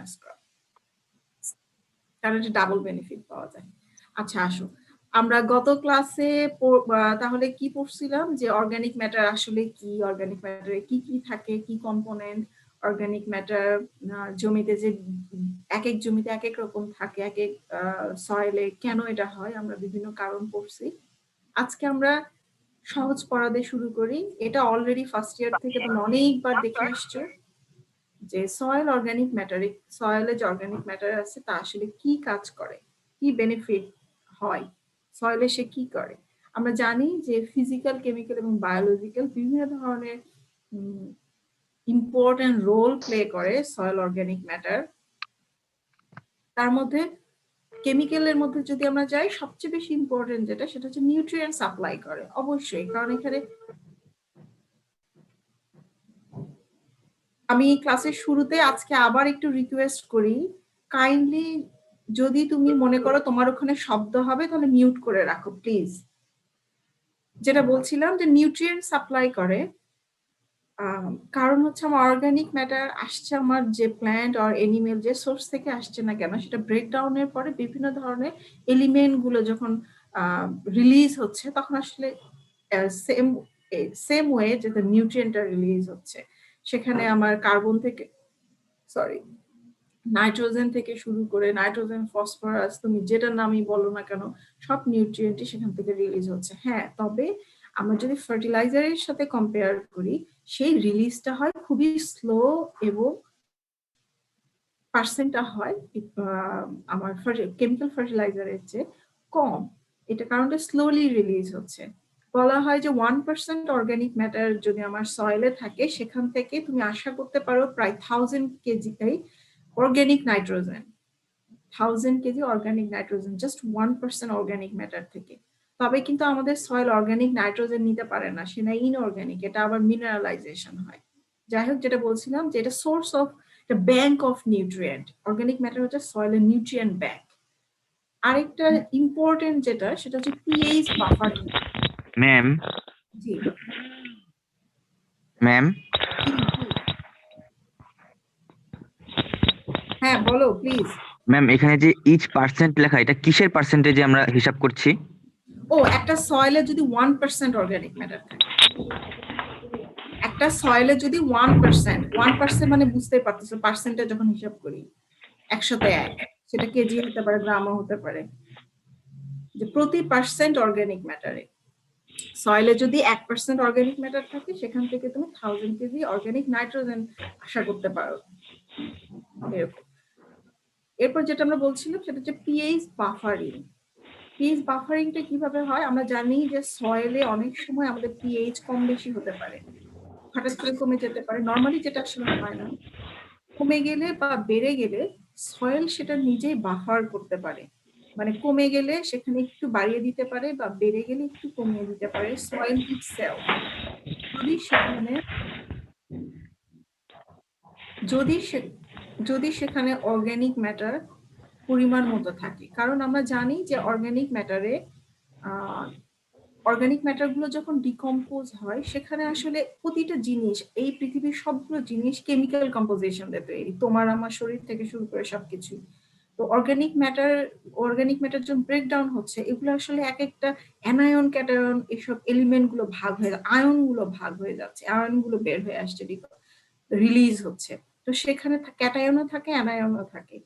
Minus করা, কারণ এটা ডাবল বেনিফিট পাওয়া যায়। আচ্ছা আসো, আমরা গত ক্লাসে তাহলে কি পড়ছিলাম যে অর্গানিক ম্যাটার আসলে কি, অর্গানিক ম্যাটারে কি কি থাকে, কি কম্পোনেন্ট, অর্গানিক ম্যাটার জমিতে যে এক এক জমিতে এক এক রকম থাকে, এক এক সয়েলে কেন এটা হয়, আমরা বিভিন্ন কারণ পড়ছি। আজকে আমরা সহজ পড়া দিয়ে শুরু করি। এটা অলরেডি ফার্স্ট ইয়ার থেকে তুমি অনেকবার দেখে আসছো যে সয়েল অর্গানিক ম্যাটার, সয়েলে যে অর্গানিক ম্যাটার আছে তা আসলে কি কাজ করে, কি বেনিফিট হয় সয়েলে, সে কি করে। আমরা জানি যে ফিজিক্যাল, কেমিক্যাল এবং বায়োলজিক্যাল বিভিন্ন ধরনের ইম্পর্টেন্ট রোল প্লে করে সয়েল অর্গানিক ম্যাটার। তার মধ্যে কেমিক্যালের মধ্যে যদি আমরা যাই, সবচেয়ে বেশি ইম্পর্টেন্ট যেটা সেটা হচ্ছে নিউট্রিয়েন্ট সাপ্লাই করে, অবশ্যই। কারণ এখানে আমি ক্লাসের শুরুতে আজকে আবার একটু রিকোয়েস্ট করি, কাইন্ডলি যদি তুমি মনে করো তোমার ওখানে শব্দ হবে তাহলে মিউট করে রাখো প্লিজ। যেটা বলছিলাম যে নিউট্রিয়েন্ট সাপ্লাই করে, কারণ হচ্ছে আমার অর্গানিক ম্যাটার আসছে আমার যে প্ল্যান্ট আর এনিমেল যে সোর্স থেকে আসছে না কেন, সেটা ব্রেকডাউনের পরে বিভিন্ন ধরনের এলিমেন্ট গুলো যখন রিলিজ হচ্ছে তখন আসলে সেম ওয়ে যেটা নিউট্রিয়েন্টটা রিলিজ হচ্ছে, সেখানে আমার কার্বন থেকে, সরি, নাইট্রোজেন থেকে শুরু করে নাইট্রোজেন, ফসফরাস, তুমি যেটা নামই বলো না কেন, সব নিউট্রিয়েন্টই সেখান থেকে রিলিজ হচ্ছে। হ্যাঁ, তবে আমরা যদি ফার্টিলাইজারের সাথে কম্পেয়ার করি, সেই রিলিজটা হয় খুবই স্লো এবং পার্সেন্টটা হয় আমার কেমিক্যাল ফার্টিলাইজারের চেয়ে কম। এটা কারণটা স্লোলি রিলিজ হচ্ছে। বলা হয় যে 1% অর্গানিক ম্যাটার যদি আমার সয়েলে থাকে, সেখান থেকে তুমি আশা করতে পারো প্রায় 1000 KG organic nitrogen, 1000 KG organic nitrogen just 1% organic matter থেকে। তবে কিন্তু আমাদের সয়েল অর্গানিক নাইট্রোজেন নিতে পারে না, সেটা ইনঅর্গানিক, এটা আবার মিনারেলাইজেশন হয়। যাই হোক, যেটা বলছিলাম যে এটা সোর্স অফ, এটা bank of nutrient, organic matter হচ্ছে সয়েলের নিউট্রিয়েন্ট ব্যাংক। আরেকটা ইম্পর্টেন্ট যেটা সেটা হচ্ছে পিএইচ বাফারিং। ম্যাম, জি ম্যাম, হ্যাঁ বলো প্লিজ। ম্যাম, এখানে যে ইচ পার্সেন্ট লেখা, এটা কিসের পার্সেন্টেজে আমরা হিসাব করছি? ও, একটা সয়েলে যদি 1% অর্গানিক ম্যাটার থাকে, একটা সয়েলে যদি 1% মানে বুঝতে পারতেছো পার্সেন্টে যখন হিসাব করি 100তে 1, সেটা কেজি হতে পারে, গ্রামও হতে পারে, যে প্রতি পার্সেন্ট অর্গানিক ম্যাটারে সয়েলে যদি 1% অর্গানিক ম্যাটার থাকে, সেখান থেকে তুমি 1000 কেজি অর্গানিক নাইট্রোজেন আশা করতে পারো, এরকম। এরপর যেটা আমরা বলছিলাম সেটা হচ্ছে পিএইচ বাফারিং। পিএইচ বাফারিংটা কিভাবে হয়? আমরা জানি যে সয়েলে অনেক সময় আমাদের পিএইচ কম বেশি হতে পারে, হঠাৎ করে কমে যেতে পারে। নর্মালি যেটা আসলে হয় না, কমে গেলে বা বেড়ে গেলে সয়েল সেটা নিজেই বাফার করতে পারে, মানে কমে গেলে সেখানে একটু বাড়িয়ে দিতে পারে বা বেড়ে গেলে একটু কমিয়ে দিতে পারে সয়েল ইটসেলফ, যদি সেখানে যদি যদি সেখানে অর্গানিক ম্যাটার পরিমাণ মতো থাকে। কারণ আমরা জানি যে অর্গানিক ম্যাটার গুলো যখন ডিকম্পোজ হয়, সেখানে আসলে প্রতিটা জিনিস, এই পৃথিবীর সবগুলো জিনিস কেমিক্যাল কম্পোজিশন দিয়ে তৈরি, তোমার আমার শরীর থেকে শুরু করে সবকিছু। তো অর্গানিক ম্যাটার যখন ব্রেকডাউন হচ্ছে, এগুলো আসলে এক একটা অ্যানায়ন, ক্যাটায়ন, এসব এলিমেন্ট গুলো ভাগ হয়ে, আয়ন গুলো ভাগ হয়ে যাচ্ছে, আয়ন গুলো বের হয়ে আসছে, রিলিজ হচ্ছে। তো সেখানে ক্যাটায়নও থাকে, অ্যানায়নও থাকে।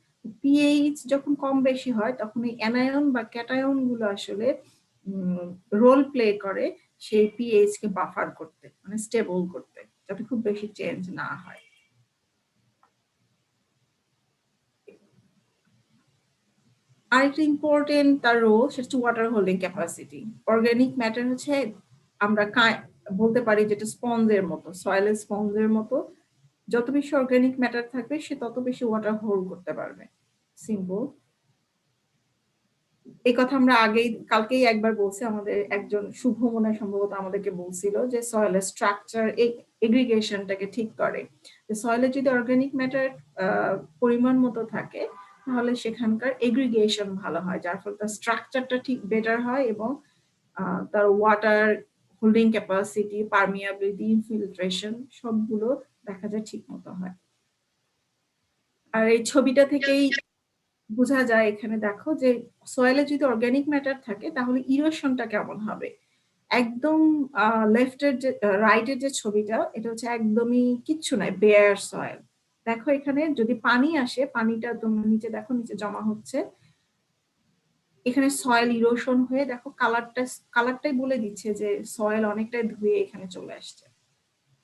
পিএইচ যখন কম বেশি হয়, তখন এই অ্যানায়ন বা ক্যাটায়ন গুলো আসলে রোল প্লে করে সেই পিএইচ কে বাফার করতে, মানে স্টেবল করতে, যাতে খুব বেশি চেঞ্জ না হয়। আরেকটা ইম্পর্টেন্ট তার রোল, সেটা হচ্ছে water holding capacity. Organic matter হচ্ছে, আমরা বলতে পারি যেটা স্পঞ্জের মতো, সয়েলের স্পঞ্জের মতো, যত বেশি অর্গানিক ম্যাটার থাকবে সে তত বেশি ওয়াটার হোল্ড করতে পারবে। সিম্পল। এই কথা আমরা কালকেই একবার বলছি, আমাদের একজন শুভ মনে সম্ভবত আমাদেরকে বলছিল যে সয়েলের স্ট্রাকচার এগ্রিগেশনটাকে ঠিক করে। সয়েলে যদি অর্গানিক ম্যাটার পরিমাণ মতো থাকে, তাহলে সেখানকার এগ্রিগেশন ভালো হয়, যার ফলে তার স্ট্রাকচারটা ঠিক বেটার হয় এবং তার water holding capacity, permeability, infiltration সবগুলো দেখা যায় ঠিক মতো হয়। আর এই ছবিটা থেকেই বোঝা যায়, এখানে দেখো যে সয়েলে যদি অর্গানিক ম্যাটার থাকে তাহলে ইরোশনটা কেমন হবে। একদম লেফটের যে রাইটের যে ছবিটা, এটা হচ্ছে একদমই কিচ্ছু নাই, বেয়ার সয়েল। দেখো এখানে যদি পানি আসে, পানিটা তোমরা নিচে দেখো, নিচে জমা হচ্ছে, এখানে সয়েল ইরোশন হয়ে দেখো কালারটাই বলে দিচ্ছে যে সয়েল অনেকটাই ধুয়ে এখানে চলে আসছে।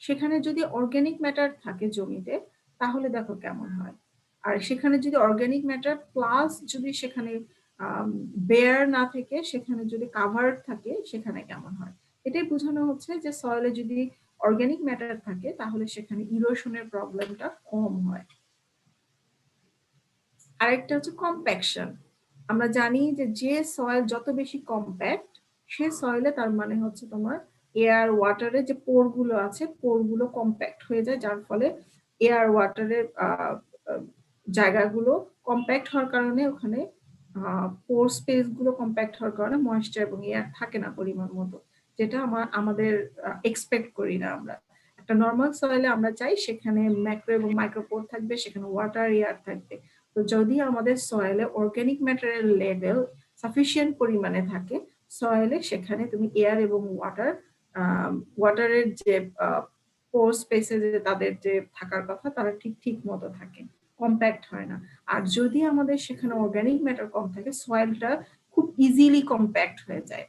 সেখানে যদি অর্গানিক ম্যাটার থাকে জমিতে তাহলে দেখো কেমন হয়। আর সেখানে যদি অর্গানিক ম্যাটার প্লাস যদি সেখানে বেয়ার না থেকে সেখানে যদি কাভার্ড থাকে সেখানে কেমন হয়। এটাই বোঝানো হচ্ছে যে সয়েলে যদি অর্গানিক ম্যাটার থাকে তাহলে সেখানে ইরোশনের প্রবলেমটা কম হয়। আরেকটা হচ্ছে কম্প্যাকশন। আমরা জানি যে যে সয়েল যত বেশি কম্প্যাক্ট সে সয়েলে তার মানে হচ্ছে তোমার এয়ার ওয়াটারে যে পোর গুলো আছে, পোর গুলো কম্প্যাক্ট হয়ে যায়, যার ফলে এয়ার ওয়াটারের জায়গাগুলো কম্প্যাক্ট হওয়ার কারণে ওখানে পোর স্পেস গুলো কম্প্যাক্ট হওয়ার কারণে ময়েশ্চার এবং এয়ার থাকে না পরিমাণ মতো, যেটা আমাদের এক্সপেক্ট করি না আমরা। একটা নর্মাল সয়েলে আমরা চাই সেখানে ম্যাক্রো এবং মাইক্রোপোর থাকবে, সেখানে ওয়াটার এয়ার থাকবে। তো যদি আমাদের সয়েলে অর্গানিক ম্যাটারের লেভেল সাফিসিয়েন্ট পরিমাণে থাকে সয়েলে, সেখানে তুমি এয়ার এবং ওয়াটারের যে পোর স্পেসে যে তাদের যে থাকার কথা তারা ঠিক ঠিক মতো থাকে, কম্প্যাক্ট হয় না। আর যদি আমাদের সেখানে অর্গানিক ম্যাটার কম থাকে সয়েলটা খুব ইজিলি কম্প্যাক্ট হয়ে যায়।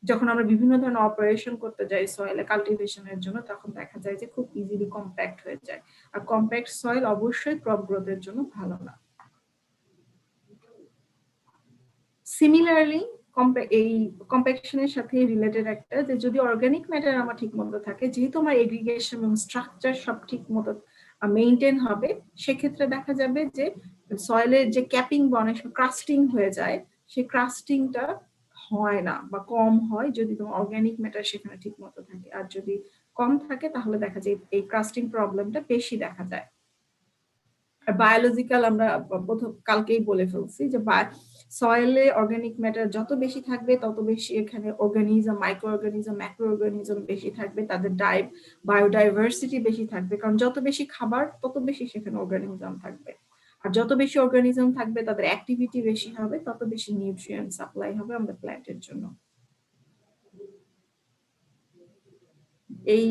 যখন আমরা বিভিন্ন ধরনের অপারেশন করতে যাই সয়েলে কাল্টিভেশনের জন্য তখন দেখা যায় যে খুব ইজিলি কম্প্যাক্ট হয়ে যায়। আর কম্প্যাক্ট সয়েল অবশ্যই ক্রপ গ্রোথের জন্য ভালো না। সিমিলারলি এই কম্প্যাকশনের সাথে রিলেটেড একটা, যে যদি অর্গানিক ম্যাটার আমার ঠিক মতো থাকে, যেহেতু আমার এগ্রিগেশন এবং স্ট্রাকচার সব ঠিক মতো মেইনটেইন হবে, সেক্ষেত্রে দেখা যাবে যে সয়েলের যে ক্যাপিং বা অনেক ক্রাস্টিং হয়ে যায়, সেই ক্রাস্টিংটা হয় না বা কম হয় যদি তোমার অর্গানিক ম্যাটার সেখানে ঠিক মতো থাকে। আর যদি কম থাকে তাহলে দেখা যায় এই ক্রাস্টিং প্রবলেমটা বেশি দেখা যায়। আর বায়োলজিক্যাল আমরা প্রথম কালকেই বলে ফেলছি যে সয়েলে অর্গানিক ম্যাটার যত বেশি থাকবে তত বেশি এখানে organism, micro organism, macro organism বেশি থাকবে, তাদের বায়োডাইভার্সিটি বেশি থাকবে, কারণ যত বেশি খাবার তত বেশি সেখানে অর্গানিজম থাকবে। আর যত বেশি অর্গানিজম থাকবে তাদের অ্যাক্টিভিটি বেশি হবে, তত বেশি নিউট্রিয়েন্ট সাপ্লাই হবে আমাদের প্ল্যান্টের জন্য। এই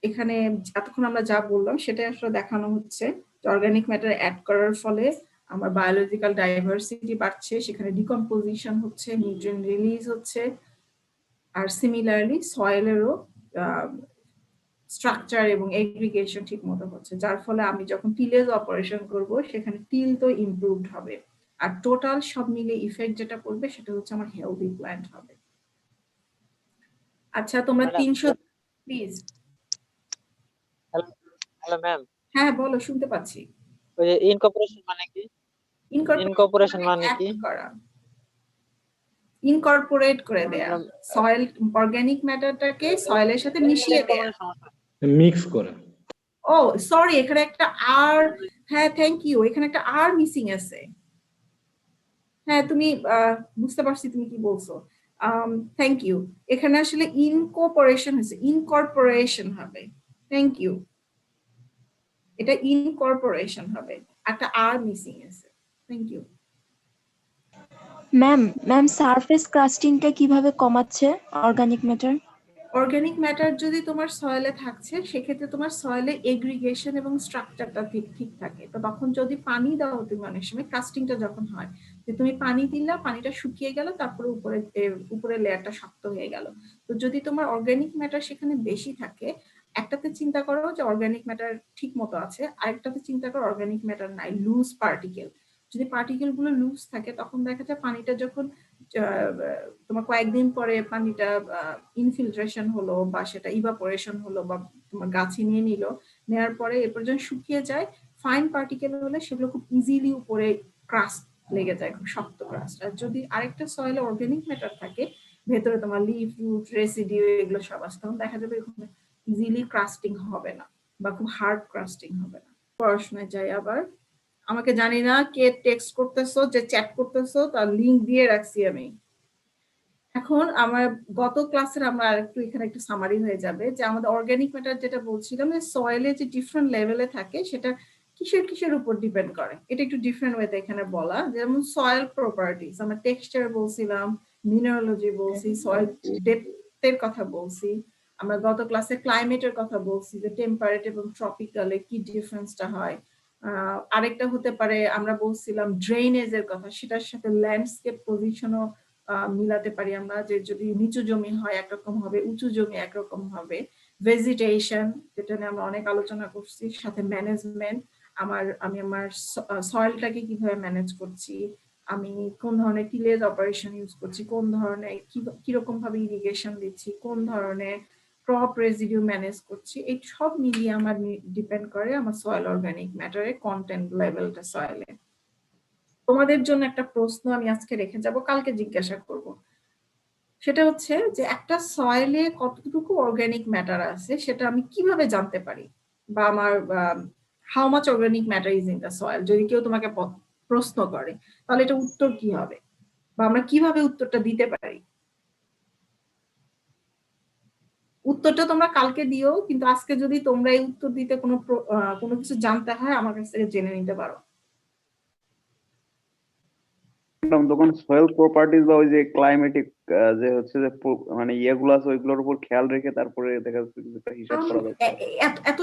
এখানে এতক্ষণ আমরা যা বললাম সেটাই আসলে দেখানো হচ্ছে অর্গানিক ম্যাটার অ্যাড করার ফলে আমার বায়োলজিক্যাল ডাইভার্সিটি বাড়ছে, সেখানে ডিকম্পোজিশন হচ্ছে, নিউট্রিয়েন্ট রিলিজ হচ্ছে। আর সিমিলারলি সয়েলেরও স্ট্রাকচার এবং এগ্রিগেশন ঠিক মতো হচ্ছে, যার ফলে আমি যখন টিলেজ অপারেশন করব সেখানে টিল তো ইমপ্রুভড হবে। আর টোটাল সব মিলে ইফেক্ট যেটা করবে সেটা হচ্ছে আমার হেলদি প্ল্যান্ট হবে। আচ্ছা তোমরা 300 প্লিজ। হ্যালো ম্যাম, হ্যাঁ বলো, শুনতে পাচ্ছি। ওই যে ইনকর্পোরেশন মানে কি? ইনকর্পোরেশন মানে কি? ইনকর্পোরেট করে দেয়া, সয়েল অর্গানিক ম্যাটারটাকে সয়েলের সাথে মিশিয়ে দেয়া, মিক্স করে। ও সরি, এখানে একটা আর, হ্যাঁ থ্যাংক ইউ, এখানে একটা আর মিসিং আছে। হ্যাঁ তুমি বুঝতে পারছি তুমি কি বলছো, থ্যাংক ইউ। এখানে আসলে ইনকর্পোরেশন হয়েছে, ইনকর্পোরেশন হবে, থ্যাংক ইউ। এটা ইনকর্পোরেশন হবে, একটা আর মিসিং আছে, থ্যাংক ইউ। ম্যাম সারফেস ক্রাস্টিংটা কিভাবে কমাচ্ছে অর্গানিক ম্যাটার? অর্গানিক ম্যাটার যদি তোমার সয়েলে থাকছে সেক্ষেত্রে তোমার সয়েলে এগ্রিগেশন এবং স্ট্রাকচারটা ঠিক থাকে। তো তখন যদি পানি দাও তুমি, অনেক সময় কাস্টিংটা যখন হয় যে তুমি পানি দিলা, পানিটা শুকিয়ে গেল, তারপরে উপরে লেয়ারটা শক্ত হয়ে গেল। তো যদি তোমার অর্গানিক ম্যাটার সেখানে বেশি থাকে, একটাতে চিন্তা করো যে অর্গানিক ম্যাটার ঠিক মতো আছে, আরেকটাতে চিন্তা করো অর্গানিক ম্যাটার নাই, লুজ পার্টিকেল। যদি পার্টিকেল গুলো লুজ থাকে তখন দেখা যায় পানিটা যখন তোমার কয়েকদিন পরে পানিটা ইনফিল্ট্রেশন হলো বা সেটা ইভাপোরেশন হলো বা তোমার গাছে নিয়ে নিল, নেওয়ার পরে এরপর যখন শুকিয়ে যায়, ফাইন পার্টিকেল হলে সেগুলো খুব ইজিলি উপরে ক্রাস্ট লেগে যায়, খুব শক্ত ক্রাস্ট। আর যদি আরেকটা সয়েলে অর্গানিক ম্যাটার থাকে, ভেতরে তোমার লিফ রুট রেসিডিউ এগুলো সব আছে, তখন দেখা যাবে ইজিলি ক্রাস্টিং হবে না বা খুব হার্ড ক্রাস্টিং হবে না। পড়াশোনায় যাই আবার, আমাকে জানি না কে টেক্সট করতেছো, যে চ্যাট করতেছো, তার লিংক দিয়ে রাখছি আমি। এখন আমার গত ক্লাসের আমরা আরেকটু এখানে একটু সামারি হয়ে যাবে যে আমাদের অর্গানিক ম্যাটার যেটা বলছিলাম যে সয়েলে যে ডিফারেন্ট লেভেলে থাকে, সেটা কিসের কিসের উপর ডিপেন্ড করে, এটা একটু ডিফারেন্ট ওয়েতে এখানে বলা। যেমন সয়েল প্রপার্টিজ, আমরা টেক্সচার বলছিলাম, মিনারোলজি বলছি, সয়েল ডেপথের কথা বলছি, আমরা গত ক্লাসে ক্লাইমেটের কথা বলছি যে টেম্পারেট এবং ট্রপিক্যালে কি ডিফারেন্সটা হয়। আরেকটা হতে পারে আমরা বলছিলাম ড্রেনেজের কথা, সেটার সাথে ল্যান্ডস্কেপ পজিশনও মিলাতে পারি আমরা, যে যদি নিচু জমি হয় একরকম হবে, উঁচু জমি একরকম হবে। ভেজিটেশন, যেটা নিয়ে আমরা অনেক আলোচনা করছি, সাথে ম্যানেজমেন্ট, আমি আমার সয়েলটাকে কিভাবে ম্যানেজ করছি, আমি কোন ধরনের টিলেজ অপারেশন ইউজ করছি, কোন ধরনের কিরকম ভাবে ইরিগেশন দিচ্ছি, কোন ধরনের ক্রপ রেজিডিউ ম্যানেজ করছি, এই সব মিলিয়ে আমার ডিপেন্ড করে আমার সয়েল অর্গানিক ম্যাটারের কন্টেন্ট লেভেলটা সয়েলে। তোমাদের জন্য একটা প্রশ্ন আমি আজকে রেখে যাব, কালকে জিজ্ঞাসা করব। সেটা হচ্ছে যে একটা সয়েলে কতটুকু অর্গানিক ম্যাটার আছে সেটা আমি কিভাবে জানতে পারি, বা আমার how much organic matter is in the soil, যদি কেউ তোমাকে প্রশ্ন করে তাহলে এটা উত্তর কি হবে, বা আমরা কিভাবে উত্তরটা দিতে পারি। উত্তরটা তোমরা কালকে দিও, কিন্তু আজকে যদি তোমরা এই উত্তর দিতে কোনো কিছু জানতে হয় আমার কাছ থেকে জেনে নিতে পারো। তখন সয়েল প্রপার্টিজ বা ওই যে ক্লাইমেটিক যে হচ্ছে যে মানে ইয়েগুলো আছে ওইগুলোর উপর খেয়াল রেখে তারপরে দেখা যাচ্ছে একটা হিসাব করা যায়। এত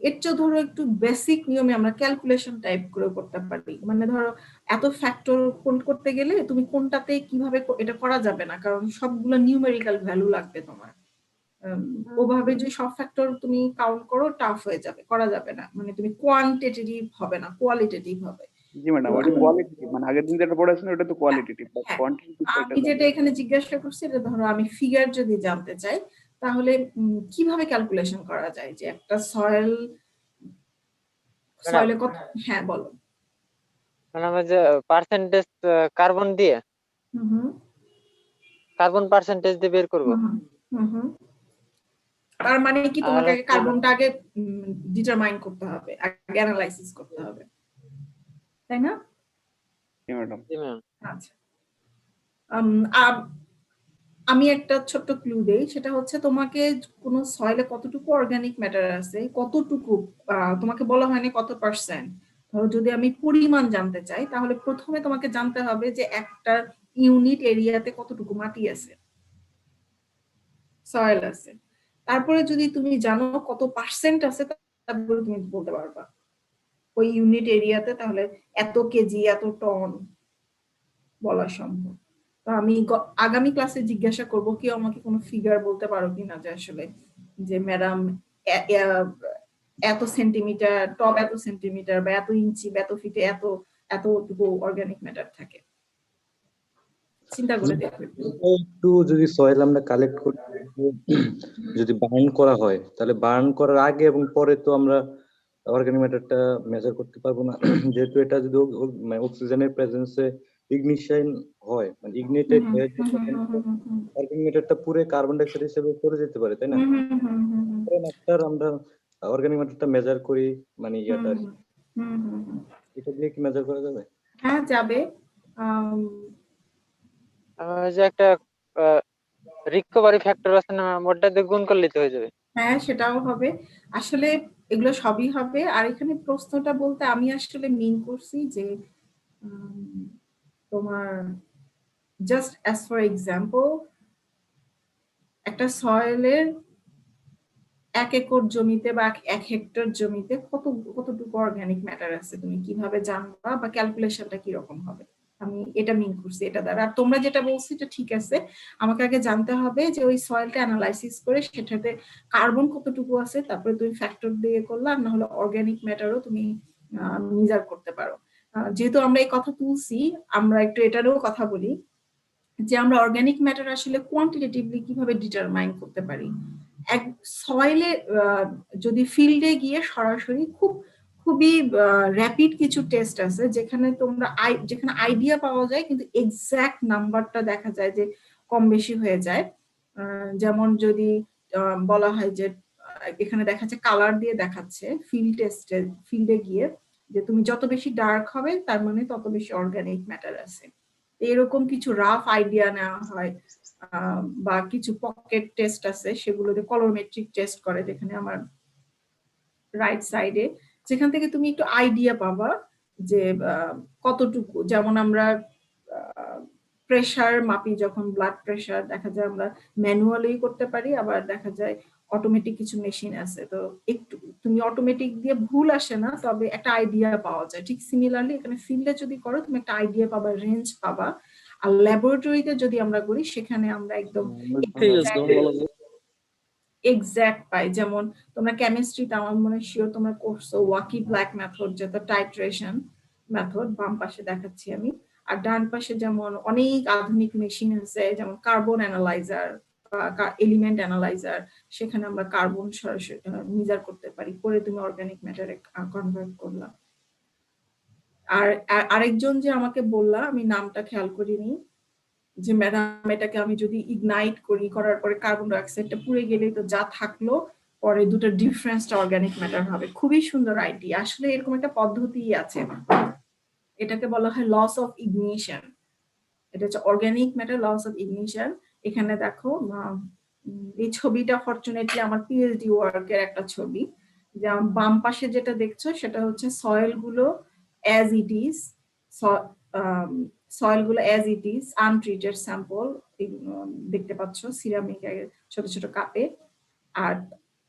এর চেয়ে ধরো একটু বেসিক নিয়মে আমরা ক্যালকুলেশন টাইপ করে করতে পারি। মানে ধরো এত ফ্যাক্টর করতে গেলে তুমি কোনটাতে কিভাবে এটা করা যাবে না, কারণ সবগুলো নিউমেরিক্যাল ভ্যালু লাগবে তোমার। ওভাবে যে সব ফ্যাক্টর তুমি কাউন্ট করো টাফ হয়ে যাবে, করা যাবে না। মানে তুমি কোয়ান্টিটেটিভ হবে না, কোয়ালিটেটিভ হবে। জি ম্যাডাম, ওটা কোয়ালিটেটিভ, মানে আগের দিন যেটা পড়াছেন ওটা তো কোয়ালিটেটিভ, বাট কোয়ান্টিটেটিভ আমি যেটা এখানে জিজ্ঞাসা করছি, এটা ধরো আমি ফিগার যদি জানতে চাই তাহলে কিভাবে ক্যালকুলেশন করা যায় যে একটা সয়েলে কত। হ্যাঁ বলো। মানে যে পার্সেন্টেজ কার্বন দিয়ে, কার্বন পার্সেন্টেজ দিয়ে বের করব। তার মানে কি তোমাকে কার্বনটা আগে ডিটারমাইন করতে হবে, আগে অ্যানালাইসিস করতে হবে, তাই না? জি ম্যাডাম। আচ্ছা, আমি একটা ছোট্ট ক্লু দেই, সেটা হচ্ছে তোমাকে কোনো সয়েলে কতটুকু অর্গানিক ম্যাটার আছে, কতটুকু তোমাকে বলা হয়নি কত পার্সেন্ট। ধরো যদি আমি পরিমাণ জানতে চাই তাহলে প্রথমে তোমাকে জানতে হবে যে একটা ইউনিট এরিয়াতে কতটুকু মাটি আছে, সয়েল আছে। তারপরে যদি তুমি জানো কত পার্সেন্ট আছে, তারপরে তুমি বলতে পারবা ওই ইউনিট এরিয়াতে তাহলে এত কেজি এত টন বলা সম্ভব। তো আমি আগামী ক্লাসে জিজ্ঞাসা করব কেউ আমাকে কোনো ফিগার বলতে পারো কিনা, যে আসলে যে ম্যাডাম এত সেন্টিমিটার টপ, এত সেন্টিমিটার বা এত ইঞ্চি বা এত ফিটে এতটুকু অর্গানিক ম্যাটার থাকে। চিন্তা করে দেখো একটু। যদি সয়েল আমরা কালেক্ট করি, যদি বার্ন করা হয় তাহলে বার্ন করার আগে এবং পরে তো আমরা অর্গানিক ম্যাটারটা মেজার করতে পারবো না, যেহেতু এটা যদি অক্সিজেনের প্রেজেন্সে ইগনিশন হয়, মানে ইগনিটেড হয়ে অর্গানিক ম্যাটারটা পুরো কার্বন ডাই অক্সাইড হিসেবে চলে যেতে পারে, তাই না? আফটার আমরা অর্গানিক ম্যাটারটা মেজার করি, মানে ইয়াটা এটা দিয়ে কি মেজার করা যাবে? হ্যাঁ যাবে। যে একটা রিকভারি ফ্যাক্টর আছে না, ওটা দিয়ে গুণ করলে তো হয়ে যাবে। হ্যাঁ সেটাও হবে, আসলে এগুলো সবই হবে। আর এখানে প্রশ্নটা বলতে আমি আসলে মিন করছি যে তোমার জাস্ট অ্যাজ ফর এক্সাম্পল একটা সয়েলের 1 একর জমিতে বা 1 হেক্টর জমিতে কতটুকু অর্গানিক ম্যাটার আছে তুমি কিভাবে জানবা, বা ক্যালকুলেশনটা কিরকম হবে, আমি এটা মিন করছি এটা দ্বারা। আর তোমরা যেটা বলছো এটা ঠিক আছে, আমাকে আগে জানতে হবে যে ওই সয়েলটা অ্যানালাইসিস করে সেটাতে কার্বন কতটুকু আছে, তারপরে তুমি ফ্যাক্টর দিয়ে করলা, আর না হলে অর্গানিক ম্যাটারও তুমি মেজার করতে পারো। যেহেতু আমরা এই কথা তুলছি, আমরা একটু এটারও কথা বলি যে আমরা অর্গানিক ম্যাটার আসলে কোয়ান্টিটেটিভলি কিভাবে ডিটারমাইন করতে পারি। এক সয়েলে যদি ফিল্ডে গিয়ে সরাসরি খুবই র্যাপিড কিছু টেস্ট আছে যেখানে যেখানে আইডিয়া পাওয়া যায়, কিন্তু এক্সাক্ট নাম্বারটা দেখা যায় যে কম বেশি হয়ে যায়। যেমন যদি বলা হয় যে এখানে দেখাচ্ছে কালার দিয়ে দেখাচ্ছে ফিল্ডে গিয়ে যে তুমি যত বেশি ডার্ক হবে তার মানে তত বেশি অর্গানিক ম্যাটার আছে। এরকম কিছু রাফ আইডিয়া নেওয়া হয়, বা কিছু পকেট টেস্ট আছে সেগুলোতে কলোমেট্রিক টেস্ট করে, যেখানে আমার রাইট সাইডে যেখান থেকে তুমি একটু আইডিয়া পাবা যে কতটুকু, যেমন আমরা প্রেসার মাপি, যখন ব্লাড প্রেসার দেখা যায় আমরা ম্যানুয়ালি করতে পারি, আবার দেখা যায় অটোমেটিক কিছু মেশিন আছে, তো একটু তুমি অটোমেটিক দিয়ে ভুল আসে না, তবে একটা আইডিয়া পাওয়া যায়। ঠিক সিমিলারলি এখানে ফিল্ডে যদি করো তুমি একটা আইডিয়া পাবা, রেঞ্জ পাবা। আর ল্যাবরেটরিতে যদি আমরা করি সেখানে আমরা একদম এক্সাক্ট পাই। যেমন তোমরা কেমিস্ট্রিতে আমার মনে হয় শিওর তোমরা করছো ওয়াকি ব্ল্যাক মেথড, যেটা টাইট্রেশন মেথড, বাম পাশে দেখাচ্ছি আমি। আর ডান পাশে যেমন অনেক আধুনিক মেশিন আছে, যেমন কার্বন অ্যানালাইজার বা এলিমেন্ট অ্যানালাইজার, সেখানে আমরা কার্বন সরাসরি মেজার করতে পারি, করে তুমি অর্গানিক ম্যাটারে কনভার্ট করলাম। আর আরেকজন যে আমাকে বললা, আমি নামটা খেয়াল করিনি, যে ম্যাডাম এটাকে আমি যদি ইগনাইট করি, করার পরে কার্বন ডাইঅক্সাইডটা পুড়ে গেলেই তো যা থাকলো পরে দুটো ডিফারেন্সটা অর্গানিক ম্যাটার হবে। খুবই সুন্দর আইডিয়া, আসলে এরকম একটা পদ্ধতি আছে, এটাকে বলা হয় লস অফ ইগনিশন। এটা হচ্ছে organic matter loss of ignition. এখানে দেখো এই ছবিটা ফরচুনেটলি আমার পিএইচডি ওয়ার্কের একটা ছবি। যেমন বাম পাশে যেটা দেখছো সেটা হচ্ছে সয়েল গুলো অ্যাজ ইট ইজ, সয়েল গুলো as it is untreated sample দেখতে পাচ্ছ সিরামিক ছোট ছোট কাপে। আর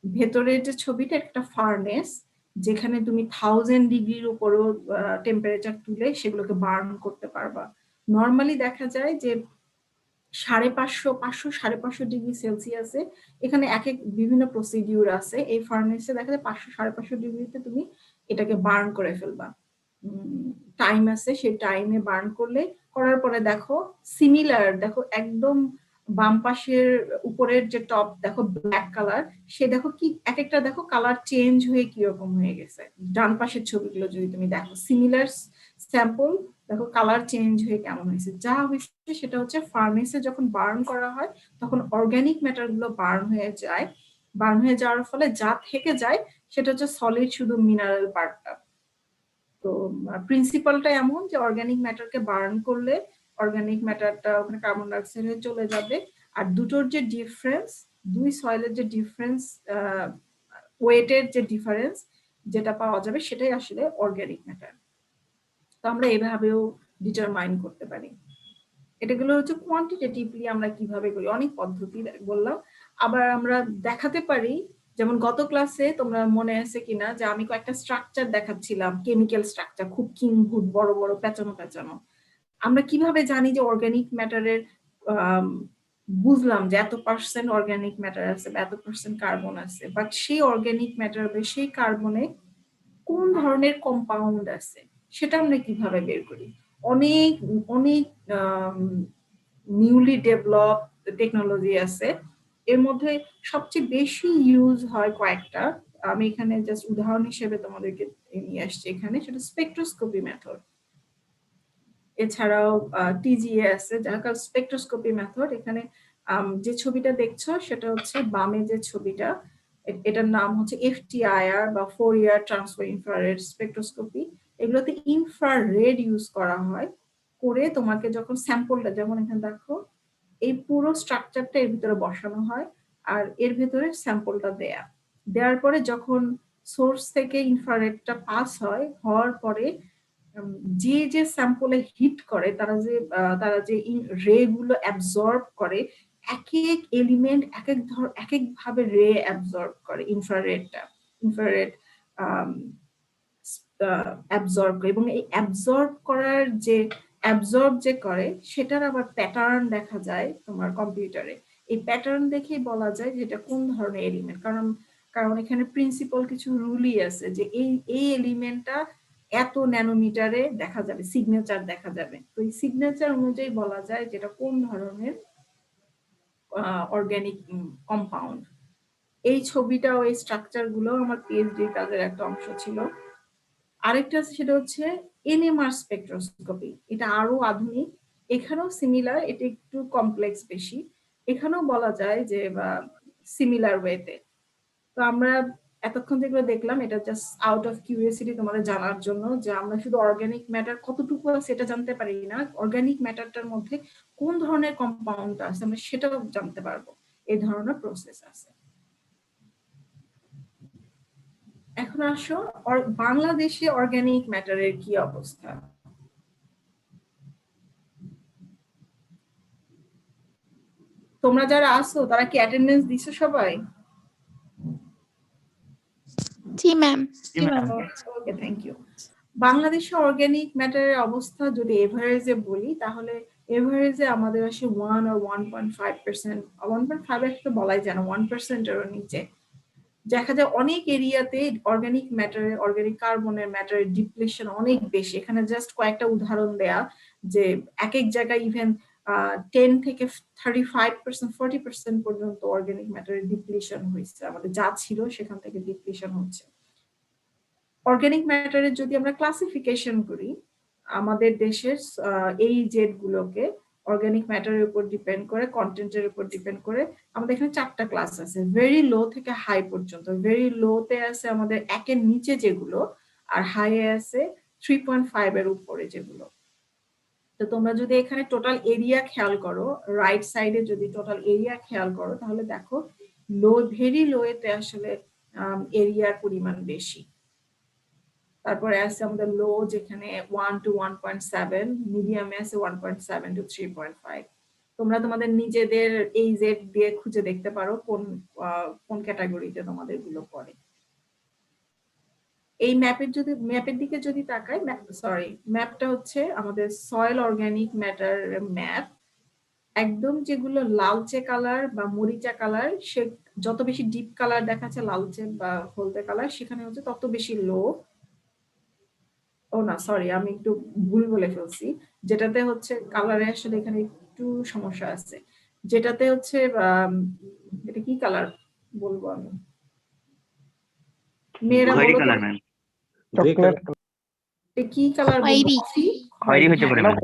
ভেতরের যে ছবিটা একটা ফার্নেস, যেখানে তুমি 1000 ডিগ্রির উপরও টেম্পারেচার তুলে সেগুলোকে বার্ন করতে পারবা। নর্মালি দেখা যায় যে 550, 500, 550 ডিগ্রি সেলসিয়াসে, এখানে এক এক বিভিন্ন প্রসিডিউর আছে। এই ফার্নেসে দেখা যায় 500, 550 ডিগ্রিতে তুমি এটাকে বার্ন করে ফেলবা, টাইম আছে, সেই টাইমে বার্ন করলে, করার পরে দেখো সিমিলার, দেখো একদম বাম পাশের উপরের যে টপ দেখো ব্ল্যাক কালার, সে দেখো কি এক একটা দেখো কালার চেঞ্জ হয়ে কিরকম হয়ে গেছে। ডান পাশের ছবিগুলো যদি তুমি দেখো সিমিলার স্যাম্পল, দেখো কালার চেঞ্জ হয়ে কেমন হয়েছে। যা হয়েছে সেটা হচ্ছে ফার্নেসে যখন বার্ন করা হয় তখন অর্গানিক ম্যাটার গুলো বার্ন হয়ে যায়, বার্ন হয়ে যাওয়ার ফলে যা থেকে যায় সেটা হচ্ছে সলিড, শুধু মিনারেল পার্টটা। তো প্রিন্সিপালটা এমন যে অর্গানিক ম্যাটারকে বার্ন করলে অর্গানিক ম্যাটারটা ওখানে কার্বন ডাইঅক্সাইড হয়ে চলে যাবে। আর দুটোর যে ডিফারেন্স, দুই সয়েলের যে ডিফারেন্স, ওয়েটের যে ডিফারেন্স যেটা পাওয়া যাবে সেটাই আসলে অর্গানিক ম্যাটার। তো আমরা এভাবেও ডিটারমাইন করতে পারি। এটাগুলো হচ্ছে কোয়ান্টিটেটিভলি আমরা কিভাবে করি, অনেক পদ্ধতি বললাম। আবার আমরা দেখাতে পারি, যেমন গত ক্লাসে তোমরা মনে আছে কিনা যে আমি কয়েকটা স্ট্রাকচার দেখাচ্ছিলাম, কেমিক্যাল স্ট্রাকচার, খুব কিংভূত বড় বড় পেঁচানো পেঁচানো। আমরা কিভাবে জানি যে অর্গানিক ম্যাটারের, বুঝলাম যে এত পার্সেন্ট অর্গানিক ম্যাটার আছে বা এত পার্সেন্ট কার্বন আছে, বাট সেই অর্গানিক ম্যাটার বা সেই কার্বনে কোন ধরনের কম্পাউন্ড আছে সেটা আমরা কিভাবে বের করি। অনেক অনেক নিউলি ডেভেলপ টেকনোলজি আছে, এর মধ্যে সবচেয়ে বেশি ইউজ হয় কয়েকটা, আমি এখানে জাস্ট উদাহরণ হিসেবে তোমাদেরকে নিয়ে আসছি এখানে, সেটা স্পেকট্রোস্কোপি মেথড। এছাড়াও টিজিএ আছে, যার স্পেকট্রোস্কোপি মেথড। এখানে যে ছবিটা দেখছো সেটা হচ্ছে বামে যে ছবিটা, এটার নাম হচ্ছে FTIR বা ফোরিয়ার ট্রান্সফার ইনফ্রারেড স্পেকট্রোস্কোপি। এগুলোতে ইনফ্রারেড ইউজ করা হয়, করে তোমাকে যখন স্যাম্পলটা, যেমন এখানে দেখো এই পুরো স্ট্রাকচারটা এর ভিতরে বসানো হয়, আর এর ভিতরে স্যাম্পলটা দেওয়ার পরে যখন সোর্স থেকে ইনফ্রারেডটা পাস হয়, হওয়ার পরে যে যে স্যাম্পলে হিট করে, তারা যে রে গুলো অ্যাবজর্ব করে, এক এক এলিমেন্ট এক এক ভাবে রে অ্যাবজর্ব করে ইনফ্রারেড অ্যাবজর্ব করে, এবং এই অ্যাবজর্ব যে করে সেটার আবার প্যাটার্ন দেখা যায় তোমার কম্পিউটারে। এই প্যাটার্ন দেখেই বলা যায় যে এটা কোন ধরনের এলিমেন্ট, কারণ এখানে প্রিন্সিপাল কিছু রুলই আছে যে এই এলিমেন্টটা এত ন্যানোমিটারে দেখা যাবে, সিগনেচার দেখা যাবে। তো এই সিগনেচার অনুযায়ী বলা যায় যেটা কোন ধরনের অর্গানিক কম্পাউন্ড। এই ছবিটা ও এই স্ট্রাকচার গুলো আমার পিএইচডি কাজের একটা অংশ ছিল। আরেকটা আছে সেটা হচ্ছে NMR স্পেকট্রোস্কোপি, এটা আরো আধুনিক, এখানেও সিমিলার, এটা একটু কমপ্লেক্স বেশি, এখানেও বলা যায় যে সিমিলার ওয়েতে। তো আমরা এতক্ষণ যেগুলো দেখলাম এটা জাস্ট আউট অফ কিউরিওসিটি তোমাদের জানার জন্য, যে আমরা শুধু অর্গানিক ম্যাটার কতটুকু আছে এটা জানতে পারি না, অর্গানিক ম্যাটারটার মধ্যে কোন ধরনের কম্পাউন্ড আছে আমরা সেটাও জানতে পারবো। এই ধরনের প্রসেস আছে। এখন আসো বাংলাদেশে অর্গানিক ম্যাটারের কি অবস্থা। তোমরা যারা আসো তারা কি অ্যাটেন্ডেন্স দিছো সবাই? জি ম্যাম। Okay, thank you. বাংলাদেশে অর্গানিক ম্যাটারের অবস্থা যদি এভারেজে বলি তাহলে এভারেজে আমাদের আসে 1 or 1.5%, 1.5 একটা বলাই যায় না, 1% এরও নিচে। দেখা যায় অনেক এরিয়াতে অর্গানিক ম্যাটারের, অর্গানিক কার্বনের ম্যাটারের ডিপ্লেশন অনেক বেশি। এখানে জাস্ট কয়েকটা উদাহরণ দেয়া যে এক এক জায়গায় ইভেন 10 থেকে 35%, 40% পর্যন্ত অর্গানিক ম্যাটারের ডিপ্লেশন হয়েছে। আমাদের যা ছিল সেখান থেকে ডিপ্লেশন হচ্ছে। অর্গানিক ম্যাটারের যদি আমরা ক্লাসিফিকেশন করি আমাদের দেশের এই জেড গুলোকে অর্গানিক ম্যাটারের উপর ডিপেন্ড করে, কন্টেন্টের উপর ডিপেন্ড করে আমাদের এখানে 4টা ক্লাস আছে, ভেরি লো থেকে হাই পর্যন্ত। ভেরি লোতে আছে আমাদের 1-এর নিচে যেগুলো, আর হাই এ আছে 3.5 এর উপরে যেগুলো। তো তোমরা যদি এখানে টোটাল এরিয়া খেয়াল করো, রাইট সাইডে যদি টোটাল এরিয়া খেয়াল করো তাহলে দেখো লো, ভেরি লো এতে আসলে এরিয়ার পরিমাণ বেশি। তারপরে আছে আমাদের লো যেখানে 1 to 1.7, মিডিয়ামে আছে 1.7 to 3.5। তোমরা তোমাদের নিজেদের এই জেড দিয়ে খুঁজে দেখতে পারো কোন ক্যাটাগরিতে তোমাদের গুলো পড়ে। এই ম্যাপের দিকে যদি তাকাই, ম্যাপটা হচ্ছে আমাদের সয়েল অর্গানিক ম্যাটার ম্যাপ। একদম যেগুলো লালচে কালার বা মরিচা কালার, সে যত বেশি ডিপ কালার দেখাচ্ছে লালচে বা হলদে কালার, সেখানে হচ্ছে তত বেশি লো। ও না, সরি, আমি একটু ভুল বলে ফেলছি। যেটাতে হচ্ছে কালারে আসলে এখানে একটু সমস্যা আছে। যেটাতে হচ্ছে এটা কি কালার বলবো আমি, মেয়েরা খয়েরি বলো তো, কালার ম্যাম, কি কালার খয়েরি। খয়েরি হতে পারে ম্যাম।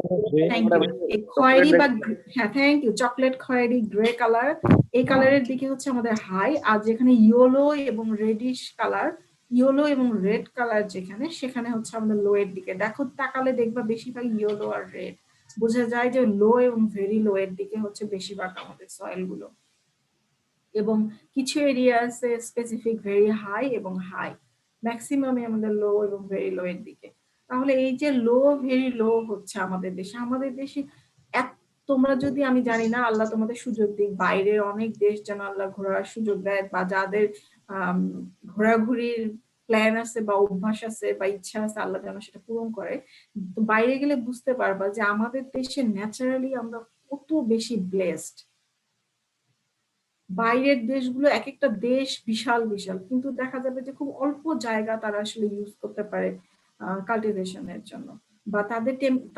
Thank you. এই খয়েরি বা হ্যাঁ, থ্যাংক ইউ, চকলেট খয়েরি গ্রে কালার, এই কালারের দিকে হচ্ছে আমাদের হাই। আর যেখানে ইয়েলো এবং রেডিশ কালার, ইয়েলো এবং রেড কালার যেখানে, সেখানে হচ্ছে আমাদের লো এর দিকে। দেখো তাকালে দেখবা বেশিরভাগ ইয়েলো আর রেড, বোঝা যায় যে লো এবং ভেরি লো এর দিকে হচ্ছে বেশিরভাগ আমাদের সয়েল গুলো। এবং কিছু এরিয়া আছে স্পেসিফিক ভেরি হাই এবং হাই, ম্যাক্সিমামই আমাদের লো এবং ভেরি লো এর দিকে। তাহলে এই যে লো ভেরি লো হচ্ছে আমাদের দেশে তোমরা যদি, আমি জানি না আল্লাহ তোমাদের সুযোগ দিক, বাইরের অনেক দেশ যেন আল্লাহ ঘোরার সুযোগ দেয়, বা যাদের ঘোরাঘুরির প্ল্যান আছে বা অভ্যাস আছে বা ইচ্ছা আছে, আল্লাহ যেন সেটা পূরণ করে। তো বাইরে গেলে বুঝতে পারবা যে আমাদের দেশে ন্যাচারালি আমরা কত বেশি ব্লেসড। বাইরের দেশগুলো, এক একটা দেশ বিশাল বিশাল, কিন্তু দেখা যাবে যে খুব অল্প জায়গা তারা আসলে ইউজ করতে পারে কাল্টিভেশনের জন্য। বা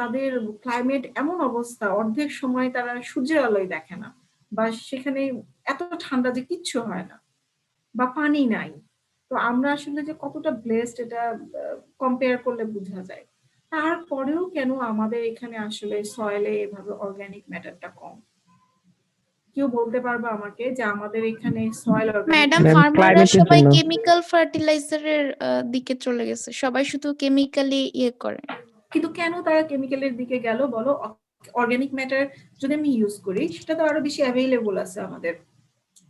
তাদের ক্লাইমেট এমন অবস্থা, অর্ধেক সময় তারা সূর্যের আলোয় দেখে না, বা সেখানে এত ঠান্ডা যে কিচ্ছু হয় না, বা পানি নাই। তো আমরা আসলে যে কতটা ব্লেসড এটা কম্পেয়ার করলে বোঝা যায়। তারপরেও কেন আমাদের এখানে আসলে সয়েলে এভাবে অর্গানিক ম্যাটারটা কম? কেউ বলতে পারবে আমাকে যে আমাদের এখানে সয়েল ম্যাডাম, Ma'am, ফার্মাররা climate এর সবাই জন্য। কেমিক্যাল ফার্টিলাইজারের দিকে চলে গেছে, সবাই শুধু কেমিক্যালি ইয়ে করে। কিন্তু কেন তারা কেমিক্যালের দিকে গেল বলো? অর্গানিক ম্যাটার যদি আমি ইউজ করি সেটা তো আরো বেশি অ্যাভেইলেবল আছে আমাদের,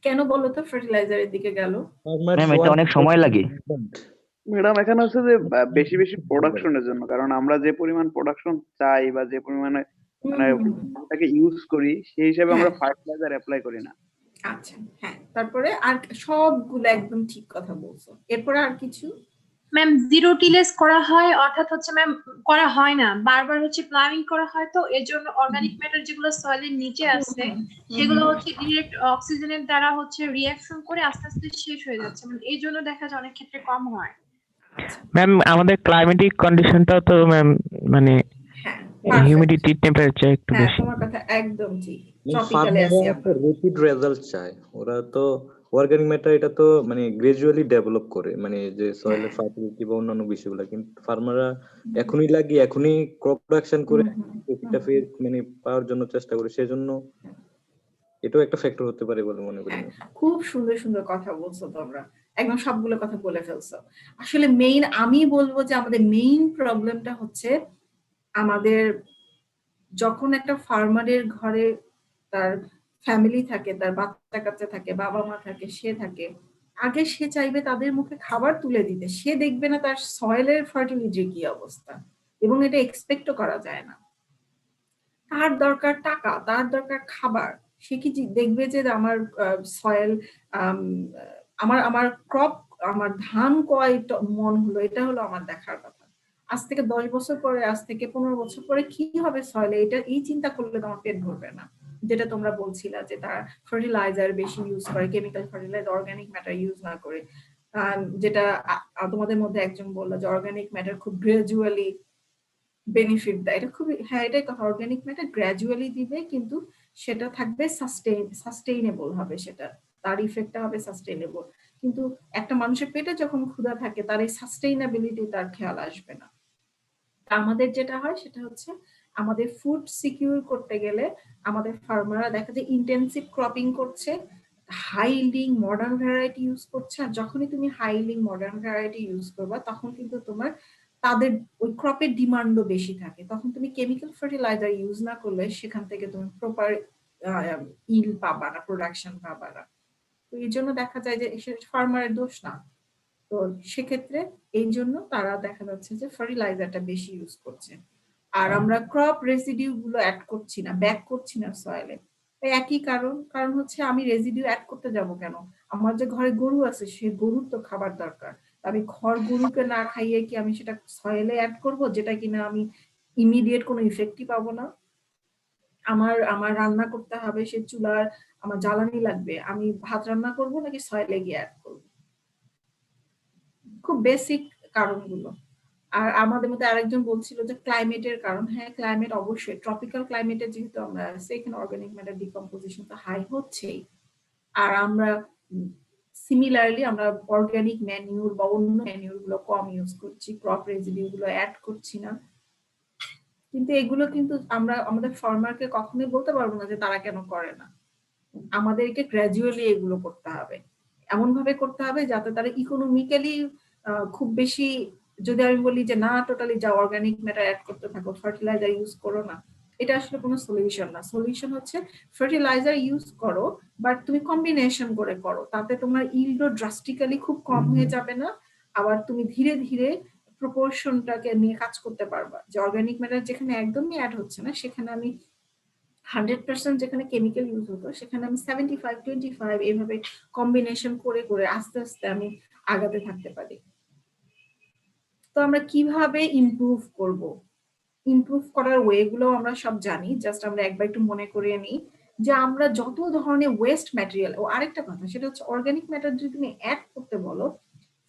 কেন বলো তো ফার্টিলাইজারের দিকে গেল? ম্যাম এতে অনেক সময় লাগে। ম্যাডাম এখানে হচ্ছে যে বেশি বেশি প্রোডাকশনের জন্য, কারণ আমরা যে পরিমাণ প্রোডাকশন চাই বা যে পরিমাণে মানে তাকে ইউজ করি সেই হিসাবে আমরা হ্যাঁ। ফার্টিলাইজার অ্যাপ্লাই করি না। আচ্ছা, হ্যাঁ, তারপরে আর সবগুলো একদম ঠিক কথা বলছো। এরপরে আর কিছু? ম্যাম, জিরো টিলেজ করা হয়, অর্থাৎ হচ্ছে ম্যাম করা হয় না, বারবার হচ্ছে প্লাবিং করা হয়, তো এর জন্য অর্গানিক ম্যাটার যেগুলো সয়েলের নিচে আছে সেগুলো হচ্ছে ডিরেক্ট অক্সিজেনের দ্বারা হচ্ছে রিঅ্যাকশন করে আস্তে আস্তে শেষ হয়ে যাচ্ছে, মানে এই জন্য দেখা যায় অনেক ক্ষেত্রে কম হয়। ম্যাম আমাদের ক্লাইমেটিক কন্ডিশনটাও তো ম্যাম মানে হ্যাঁ, হিউমিডিটি টেম্পারেচার একটু হ্যাঁ, বেশি। তোমার কথা একদম ঠিক। ট্রপিক্যালে ফার্মাররা আছি তো আমরা। রেপিড রেজাল্ট চায়, ওরা তো অর্গানিক ম্যাটার এটা তো মানে গ্রাজুয়ালি ডেভেলপ করে, মানে যে সয়েলের ফার্টিলিটি বা অন্যান্য বিষয়গুলো, কিন্তু ফার্মাররা এখনই লাগিয়ে এখনই ক্রপ প্রোডাকশন করে প্রফিটটা মানে পাওয়ার জন্য চেষ্টা করে, সেজন্য এটাও একটা ফ্যাক্টর হতে পারে বলে মনে করি। খুব সুন্দর সুন্দর কথা বলছো তোমরা, একদম সবগুলো কথা বলে ফেলছো। আসলে মেইন আমি বলবো যে আমাদের মেইন প্রবলেমটা হচ্ছে আমাদের যখন একটা ফার্মারের ঘরে তার ফ্যামিলি থাকে, তার বাচ্চা কাচ্চা থাকে, বাবা মা থাকে, সে থাকে, আগে সে চাইবে তাদের মুখে খাবার তুলে দিতে, সে দেখবে না তার সয়েলের ফার্টিলিটি কি অবস্থা, এবং এটা এক্সপেক্টও করা যায় না। তার দরকার টাকা, তার দরকার খাবার, সে কি দেখবে যে আমার সয়েল, আমার আমার ক্রপ, আমার ধান কয় মন হলো, এটা হলো আমার দেখার কথা। আজ থেকে 10 বছর পরে, আজ থেকে 15 বছর পরে কি হবে সয়েলে, এটা এই চিন্তা করলে তোমার পেট ভরবে না। যেটা তোমরা বলছিলা যে তারা ফার্টিলাইজার বেশি ইউজ করে, chemical fertiliser, organic matter use না করে। যেটা তোমাদের মধ্যে একজন বললো যে অর্গানিক ম্যাটার খুব গ্রাজুয়ালি বেনিফিট দেয়, এটা খুবই, হ্যাঁ এটাই কথা, অর্গানিক ম্যাটার গ্রাজুয়ালি দিবে, কিন্তু সেটা থাকবে সাস্টেইনেবল হবে, সেটা তার ইফেক্টটা হবে সাস্টেইনেবল। কিন্তু একটা মানুষের পেটে যখন ক্ষুধা থাকে, তার এই সাস্টেইনেবিলিটি তার খেয়াল আসবে না। আমাদের যেটা হয় সেটা হচ্ছে, আমাদের ফুড সিকিউর করতে গেলে আমাদের ফার্মাররা দেখা যায় ইন্টেন্সিভ ক্রপিং করছে, high yielding modern variety use করছে। আর যখনই তুমি high yielding modern variety use করবা, তখন কিন্তু তোমার তাদের ওই ক্রপের ডিমান্ডও বেশি থাকে। তখন তুমি কেমিক্যাল ফার্টিলাইজার ইউজ না করলে সেখান থেকে তুমি প্রপার ইল পাবা না, প্রোডাকশন পাবা না। তো এই জন্য দেখা যায় যে ফার্মারের দোষ না। তো সেক্ষেত্রে এই জন্য তারা দেখা যাচ্ছে যে ফার্টিলাইজারটা বেশি ইউজ করছে। আর আমরা ক্রপ রেসিডিউ গুলো অ্যাড করছি না, ব্যাক করছি না সয়েলে। একই কারণ হচ্ছে, আমি রেসিডিউ অ্যাড করতে যাব কেন? আমার যে ঘরে গরু আছে, সে গরুর তো খাবার দরকার। আমি গরুকে না খাইয়ে কি আমি সেটা সয়েলে অ্যাড করব, যেটা কিনা আমি ইমিডিয়েট কোনো ইফেক্টই পাবো না। আমার রান্না করতে হবে, সে চুলার আমার জ্বালানি লাগবে, আমি ভাত রান্না করব নাকি সয়েলে গিয়ে অ্যাড করব? খুব বেসিক কারণগুলো। আর আমাদের মধ্যে আরেকজন বলছিল যে ক্লাইমেটের কারণ। হ্যাঁ, ক্লাইমেট অবশ্যই, ট্রপিক্যাল ক্লাইমেটে যেহেতু আমরা সেখানে অর্গানিক ম্যাটার ডিকম্পোজিশন তো হাই হচ্ছেই। আর আমরা সিমিলারলি আমরা অর্গানিক ম্যানিউর বা অন্য ম্যানিউর গুলো কম ইউজ করছি, ক্রপ রেসিডিউ গুলো অ্যাড করছি না। কিন্তু এগুলো কিন্তু আমরা আমাদের ফার্মারকে কখনোই বলতে পারবো না যে তারা কেন করে না। আমাদেরকে গ্র্যাজুয়ালি এগুলো করতে হবে, এমন ভাবে করতে হবে যাতে তারা ইকোনমিক্যালি খুব বেশি, যদি আমি বলি যে না টোটালি যা অর্গানিক ম্যাটার অ্যাড করতে থাকো, ফার্টিলাইজার ইউজ করো না, এটা আসলে কোনো সলিউশন না। সলিউশন হচ্ছে ফার্টিলাইজার ইউজ করো, বাট তুমি কম্বিনেশন করে করো, তাতে তোমার ইল্ডও ড্রাস্টিক্যালি খুব কম হয়ে যাবে না, আবার তুমি ধীরে ধীরে প্রপোর্শনটাকে নিয়ে কাজ করতে পারবা। যে অর্গানিক ম্যাটার যেখানে একদমই অ্যাড হচ্ছে না, সেখানে আমি 100% যেখানে কেমিক্যাল ইউজ হতো, সেখানে আমি 75-25 এইভাবে কম্বিনেশন করে করে আস্তে আস্তে আমি আগাতে থাকতে পারি। তো আমরা কিভাবে ইমপ্রুভ করব, ইমপ্রুভ করার ওয়ে গুলো আমরা সব জানি, জাস্ট আমরা একবার একটু মনে করিয়ে নিই যে আমরা যত ধরনের ওয়েস্ট ম্যাটেরিয়াল, ও আরেকটা কথা সেটা হচ্ছে অর্গানিক ম্যাটার যদি তুমি অ্যাড করতে বলো,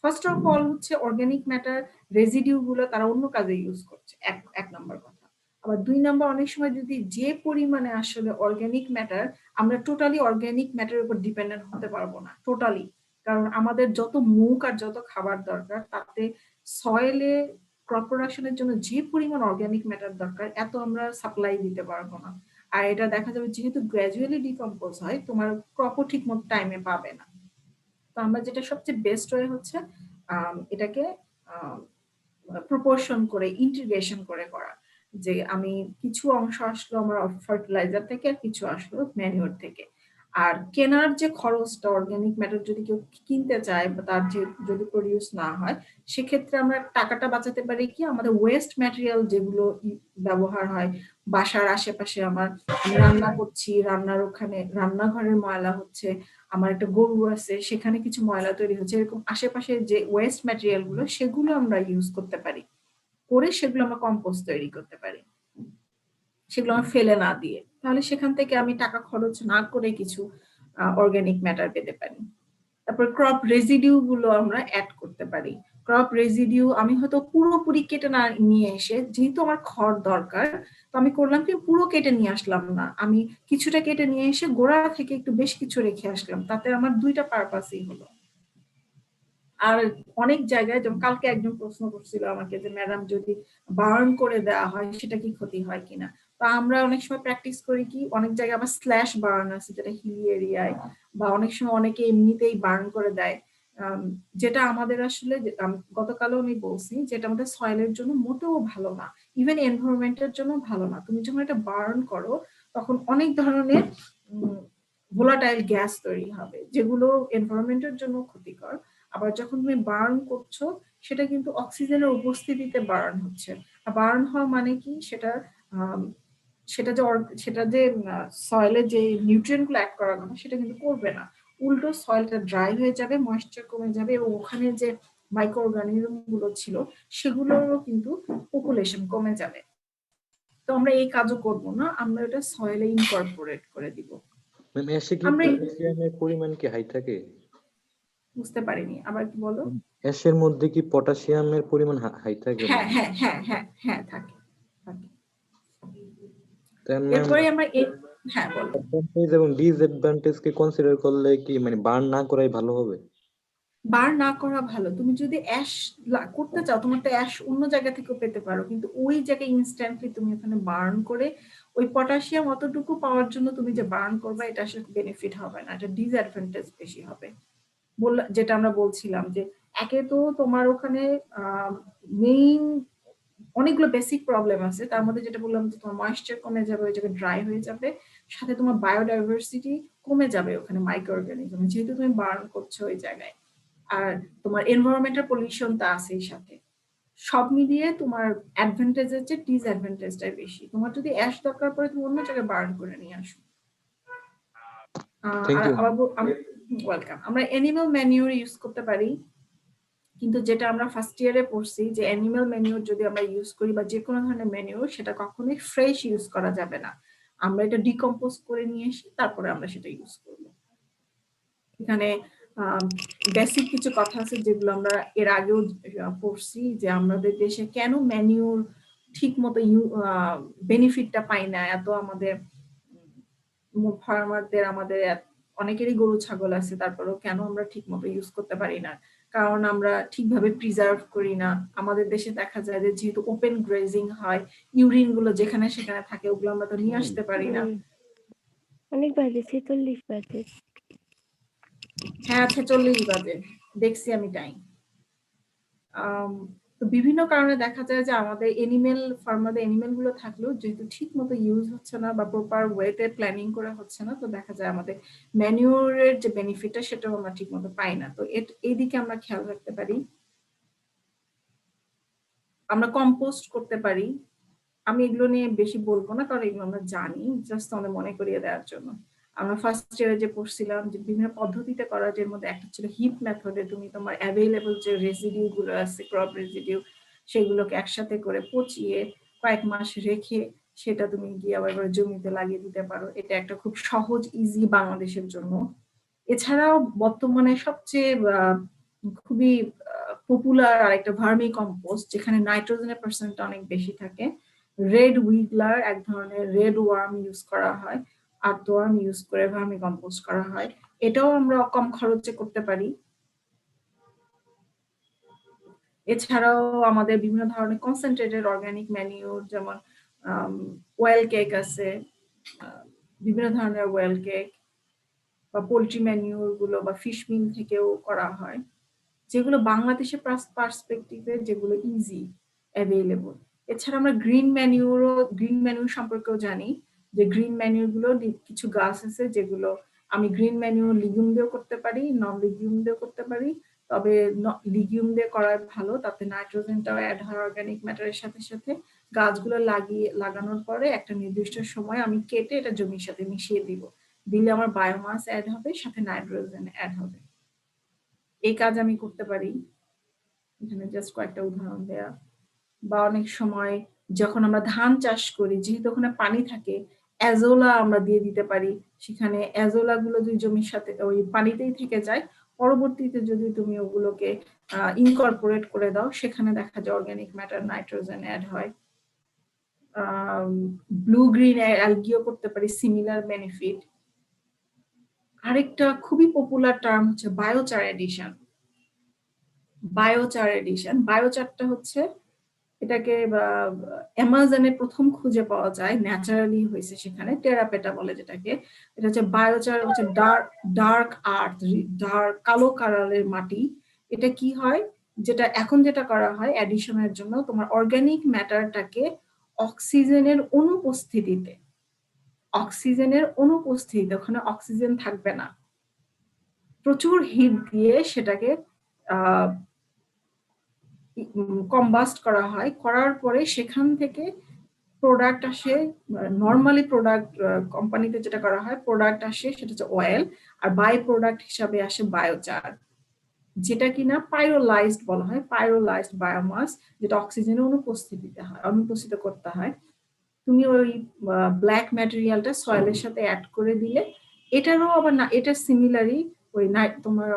ফার্স্ট অফ অল হচ্ছে অর্গানিক ম্যাটার রেসিডিউ গুলো তারা অন্য কাজে ইউজ করছে, এক নম্বর কথা। আবার 2 নম্বর, অনেক সময় যদি যে পরিমাণে আসলে অর্গানিক ম্যাটার, আমরা টোটালি অর্গানিক ম্যাটারের উপর ডিপেন্ডেন্ট হতে পারবো না টোটালি, কারণ আমাদের যত মুখ আর যত খাবার দরকার, তাতে সয়েলে ক্রপ প্রোডাকশনের জন্য যে পরিমাণ অর্গানিক ম্যাটার দরকার, এত আমরা সাপ্লাই দিতে পারবো না। আর এটা দেখা যাবে যেহেতু গ্র্যাজুয়ালি ডিকম্পোজ হয়, তোমার ক্রপও ঠিক মতো টাইমে পাবে না। তো আমরা যেটা সবচেয়ে বেস্ট ওয়ে হচ্ছে এটাকে প্রপোর্শন করে, ইন্টিগ্রেশন করে করা, যে আমি কিছু অংশ আসলো আমার ফার্টিলাইজার থেকে, আর কিছু আসলো ম্যানিউর থেকে। আর কেনার যে খরচটা, অর্গানিক ম্যাটার যদি কেউ কিনতে চায় বা তার যে যদি প্রডিউস না হয়, সেক্ষেত্রে আমরা টাকাটা বাঁচাতে পারি কি, আমাদের ওয়েস্ট ম্যাটেরিয়াল যেগুলো ব্যবহার হয় বাসার আশেপাশে, আমি রান্না করছি, রান্নার ওখানে রান্নাঘরের ময়লা হচ্ছে, আমার একটা গরু আছে সেখানে কিছু ময়লা তৈরি হচ্ছে, এরকম আশেপাশে যে ওয়েস্ট ম্যাটেরিয়াল গুলো, সেগুলো আমরা ইউজ করতে পারি, করে সেগুলো আমরা কম্পোস্ট তৈরি করতে পারি, সেগুলো আমার ফেলে না দিয়ে। তাহলে সেখান থেকে আমি টাকা খরচ না করে কিছু অর্গানিক ম্যাটার পেতে পারি। তারপর ক্রপ রেসিডিউ গুলো আমরা অ্যাড করতে পারি। ক্রপ রেসিডিউ আমি হয়তো পুরোপুরি কেটে না নিয়ে এসে, যেহেতু আমার খড় দরকার, তো আমি করলাম কি পুরো কেটে নিয়ে আসলাম না, আমি কিছুটা কেটে নিয়ে এসে গোড়া থেকে একটু বেশ কিছু রেখে আসলাম, তাতে আমার দুইটা পারপাসই হলো। আর অনেক জায়গায়, যেমন কালকে একজন প্রশ্ন করছিল আমাকে যে ম্যাডাম যদি বার্ন করে দেওয়া হয় সেটা কি ক্ষতি হয় কিনা। তো আমরা অনেক সময় প্র্যাকটিস করি কি, অনেক জায়গায় আবার স্ল্যাশ বার্ন আছে যেটা হিলি এরিয়ায়, বা অনেক সময় অনেকে এমনিতেই বার্ন করে দেয়, যেটা আমাদের আসলে গতকালও আমি বলছি, যেটা আমাদের সয়েলের জন্য মোটেও ভালো না, ইভেন এনভায়রনমেন্টের জন্য ভালো না। তুমি যখন এটা বার্ন করো, তখন অনেক ধরনের ভোলাটাইল গ্যাস তৈরি হবে, যেগুলো এনভায়রনমেন্টের জন্য ক্ষতিকর। আবার যখন তুমি বার্ন করছো, সেটা কিন্তু অক্সিজেনের উপস্থিতিতে বার্ন হচ্ছে। আর বার্ন হওয়া মানে কি, সেটা যে সয়েলে যে নিউট্রিয়েন্ট গুলো অ্যাড করার কথা, সেটা কিন্তু করবে না। উল্টো সয়েলটা ড্রাই হয়ে যাবে, ময়েশ্চার কমে যাবে, এবং ওখানে যে মাইক্রো অর্গানিজম গুলো ছিল সেগুলোরও কিন্তু পপুলেশন কমে যাবে। তো আমরা এই কাজও করব না, আমরা এটা সয়েলে ইনকর্পোরেট করে দিব। ম্যাম অ্যাশে কি আমরা পটাশিয়ামের পরিমাণ কি হাই থাকে? বুঝতে পারিনি, আবার কি বলো? অ্যাশের মধ্যে কি পটাশিয়ামের পরিমাণ হাই থাকে? হ্যাঁ হ্যাঁ হ্যাঁ হ্যাঁ হ্যাঁ থাকে থাকে। তাই ম্যাম এরপরে আমরা হ্যাঁ বলো। অ্যাডভান্টেজ এবং ডিসঅ্যাডভান্টেজ কে কনসিডার করলে কি মানে বার্ন না করাই ভালো হবে? বার না করা ভালো। তুমি যদি অ্যাশ করতে চাও, তোমার তো অ্যাশ অন্য জায়গা থেকেও পেতে পারো, কিন্তু ওই জায়গায় ইনস্ট্যান্টলি তুমি ওখানে বার্ন করে ওই পটাশিয়াম অতটুকু পাওয়ার জন্য তুমি যে বার্ন করবে, এটা আসলে বেনিফিট হবে না, এটা ডিসঅ্যাডভান্টেজ বেশি হবে। যেটা আমরা বলছিলাম যে একে তো তোমার ওখানে মেইন অনেকগুলো বেসিক প্রবলেম আছে, তার মধ্যে যেটা বললাম যে তোমার ময়েশ্চার কমে যাবে, ওই জায়গায় ড্রাই হয়ে যাবে, সাথে তোমার বায়োডাইভার্সিটি কমে যাবে ওখানে মাইক্রো অর্গানিজম, যেহেতু তুমি বার্ন করছো ওই জায়গায়। আর তোমার এনভায়রনমেন্টাল পলিউশন তা আছেই সাথে। সব মিলিয়ে তোমার অ্যাডভান্টেজের চেয়ে ডিসঅ্যাডভান্টেজটাই বেশি। তোমার যদি অ্যাশ দরকার পড়ে, তুমি অন্য জায়গায় বার্ন করে নিয়ে আসো। Thank you. ওয়েলকাম। আমরা অ্যানিমাল ম্যানিউর ইউজ করতে পারি, কিন্তু যেটা আমরা ফার্স্ট ইয়ারে পড়ছি যে অ্যানিমাল ম্যানিউর যদি আমরা ইউজ করি বা যে কোনো ধরনের ম্যানিউর, সেটা কখনোই ফ্রেশ ইউজ করা যাবে না। আমরা এটা ডিকম্পোজ করে নিয়ে এসে তারপরে আমরা সেটা ইউজ করব। এখানে বেসিক কিছু কথা আছে যেগুলো আমরা এর আগেও পড়ছি, যে আমাদের দেশে কেন ম্যানিউর ঠিক মতো বেনিফিটটা পাই না। এত আমাদের ফার্মারদের, আমাদের অনেকেরই গরু ছাগল আছে, তারপরেও কেন আমরা ঠিক মতো ইউজ করতে পারি না? কারণ আমরা ঠিকভাবে প্রিজার্ভ করি না। আমাদের দেশে দেখা যায় যে যেহেতু ওপেন গ্রেজিং হয়, ইউরিন গুলো যেখানে সেখানে থাকে, ওগুলো আমরা তো নিয়ে আসতে পারি না। অনেক বাজে, 46 বাজে। হ্যাঁ 46 বাজে, দেখছি আমি টাইম। তো বিভিন্ন কারণে দেখা যায় যে আমাদের ফার্মারদের এনিমেল গুলো থাকলেও যেহেতু ঠিক মতো ইউজ হচ্ছে না বা প্রপার ওয়েতে প্ল্যানিং করা হচ্ছে না, তো দেখা যায় আমাদের ম্যানিউরের যে বেনিফিটটা সেটাও আমরা ঠিক মতো পাই না। তো এইদিকে আমরা খেয়াল রাখতে পারি। আমরা কম্পোস্ট করতে পারি। আমি এগুলো নিয়ে বেশি বলবো না, কারণ এগুলো আমরা জানি, জাস্ট আমাদের মনে করিয়ে দেওয়ার জন্য। আমরা ফার্স্ট ইয়ারে যে পড়ছিলাম যে বিভিন্ন পদ্ধতিতে করা, যের মধ্যে একটা ছিল হিপ মেথডে, তুমি তোমার অ্যাভেলেবল যে রেসিডিউ গুলো আছে, ক্রপ রেসিডিউ, সেগুলোকে একসাথে করে পচিয়ে কয়েক মাস রেখে সেটা তুমি গিয়ে আবার জমিতে লাগিয়ে দিতে পারো। এটা একটা খুব সহজ, ইজি বাংলাদেশের জন্য। এছাড়াও বর্তমানে সবচেয়ে খুবই পপুলার আরেকটা ভার্মি কম্পোস্ট, যেখানে নাইট্রোজেনের পার্সেন্টটা অনেক বেশি থাকে। রেড উইগলার এক ধরনের রেড ওয়ার্ম ইউজ করা হয়, আর্থওয়ার্ম ইউজ করে ভার্মি কম্পোস্ট করা হয়। এটাও আমরা কম খরচে করতে পারি। এছাড়াও আমাদের বিভিন্ন ধরনের কনসেন্ট্রেটেড অর্গানিক ম্যানিউর, যেমন ওয়েল কেক আছে, বিভিন্ন ধরনের ওয়েল কেক বা পোল্ট্রি ম্যানিউর গুলো বা ফিশ মিল থেকেও করা হয়, যেগুলো বাংলাদেশের পার্সপেক্টিভে যেগুলো ইজি অ্যাভেলেবল। এছাড়া আমরা গ্রিন ম্যানিউর সম্পর্কেও জানি, যে গ্রিন ম্যানিউর গুলো কিছু গাছ আছে যেগুলো আমি গ্রিন ম্যানিউর লিগিউম দিয়েও করতে পারি, নন লিগিউম দিয়েও করতে পারি। তবে লিগিউম দিয়ে করা ভালো, তাতে নাইট্রোজেনটাও অ্যাড হয় অর্গানিক ম্যাটারের সাথে সাথে। গাছগুলো লাগানোর পরে একটা নির্দিষ্ট সময় আমি কেটে এটা জমির সাথে মিশিয়ে দিলে আমার বায়োমাস অ্যাড হবে, সাথে নাইট্রোজেন অ্যাড হবে। এই কাজ আমি করতে পারি, এখানে জাস্ট কয়েকটা উদাহরণ দেয়া। বা অনেক সময় যখন আমরা ধান চাষ করি, যেহেতু ওখানে পানি থাকে, অ্যাজোলা আমরা দিয়ে দিতে পারি। সেখানে অ্যাজোলা গুলো যদি জমির সাথে ওই পানিতেই থেকে যায়, পরবর্তীতে যদি তুমি ওগুলোকে ইনকর্পোরেট করে দাও, সেখানে দেখা যায় অর্গানিক ম্যাটার, নাইট্রোজেন অ্যাড হয়। ব্লু গ্রিন অ্যালগিও করতে পারি, সিমিলার বেনিফিট। আরেকটা খুবই পপুলার টার্ম হচ্ছে বায়োচার এডিশন। বায়োচারটা হচ্ছে, এটাকে অ্যামাজনে প্রথম খুঁজে পাওয়া যায়, ন্যাচারালি হয়েছে সেখানে, টেরাপেটা বলে যেটাকে। এটা হচ্ছে বায়োচার, হচ্ছে ডার্ক আর্থ, কালো কালারের মাটি। এটা কি হয়, যেটা করা হয় অ্যাডিশনের জন্য, তোমার অর্গানিক ম্যাটারটাকে অক্সিজেনের অনুপস্থিতিতে অক্সিজেনের অনুপস্থিতিতে, ওখানে অক্সিজেন থাকবে না, প্রচুর হিট দিয়ে সেটাকে কম্বাস্ট করা হয়, করার পরে সেখান থেকে প্রোডাক্ট আসে। নর্মালি প্রোডাক্ট কোম্পানিতে যেটা করা হয়, প্রোডাক্ট আসে সেটা হচ্ছে অয়েল, আর বাই প্রোডাক্ট হিসাবে আসে বায়োচার, যেটা কিনা পাইরোলাইজড বলা হয়, পাইরোলাইজড বায়োমাস, যেটা অক্সিজেনের অনুপস্থিত করতে হয়। তুমি ওই ব্ল্যাক ম্যাটেরিয়ালটা সয়েলের সাথে অ্যাড করে দিলে, এটারও আবার না, এটা সিমিলারই ওই তোমার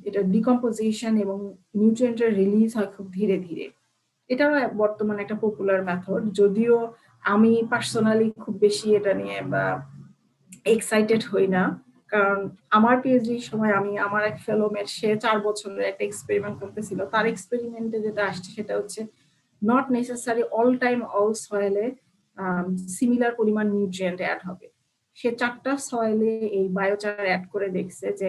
এটা ডিকম্পোজিশন এবং নিউট্রিয়েন্টের রিলিজ হয় খুব ধীরে ধীরে। এটাও বর্তমানে একটা পপুলার মেথড, যদিও আমি পার্সোনালি খুব বেশি এটা নিয়ে বা এক্সাইটেড হই না, কারণ আমার পিএইচডি সময় আমি আমার এক ফেলোমেট, সে 4 বছরের একটা এক্সপেরিমেন্ট করতেছিল, তার এক্সপেরিমেন্টে যেটা আসছে সেটা হচ্ছে not necessary all time all সয়েলে সিমিলার পরিমাণ নিউট্রিয়েন্ট অ্যাড হবে। সে 4টা সয়েলে এই বায়োচার অ্যাড করে দেখছে যে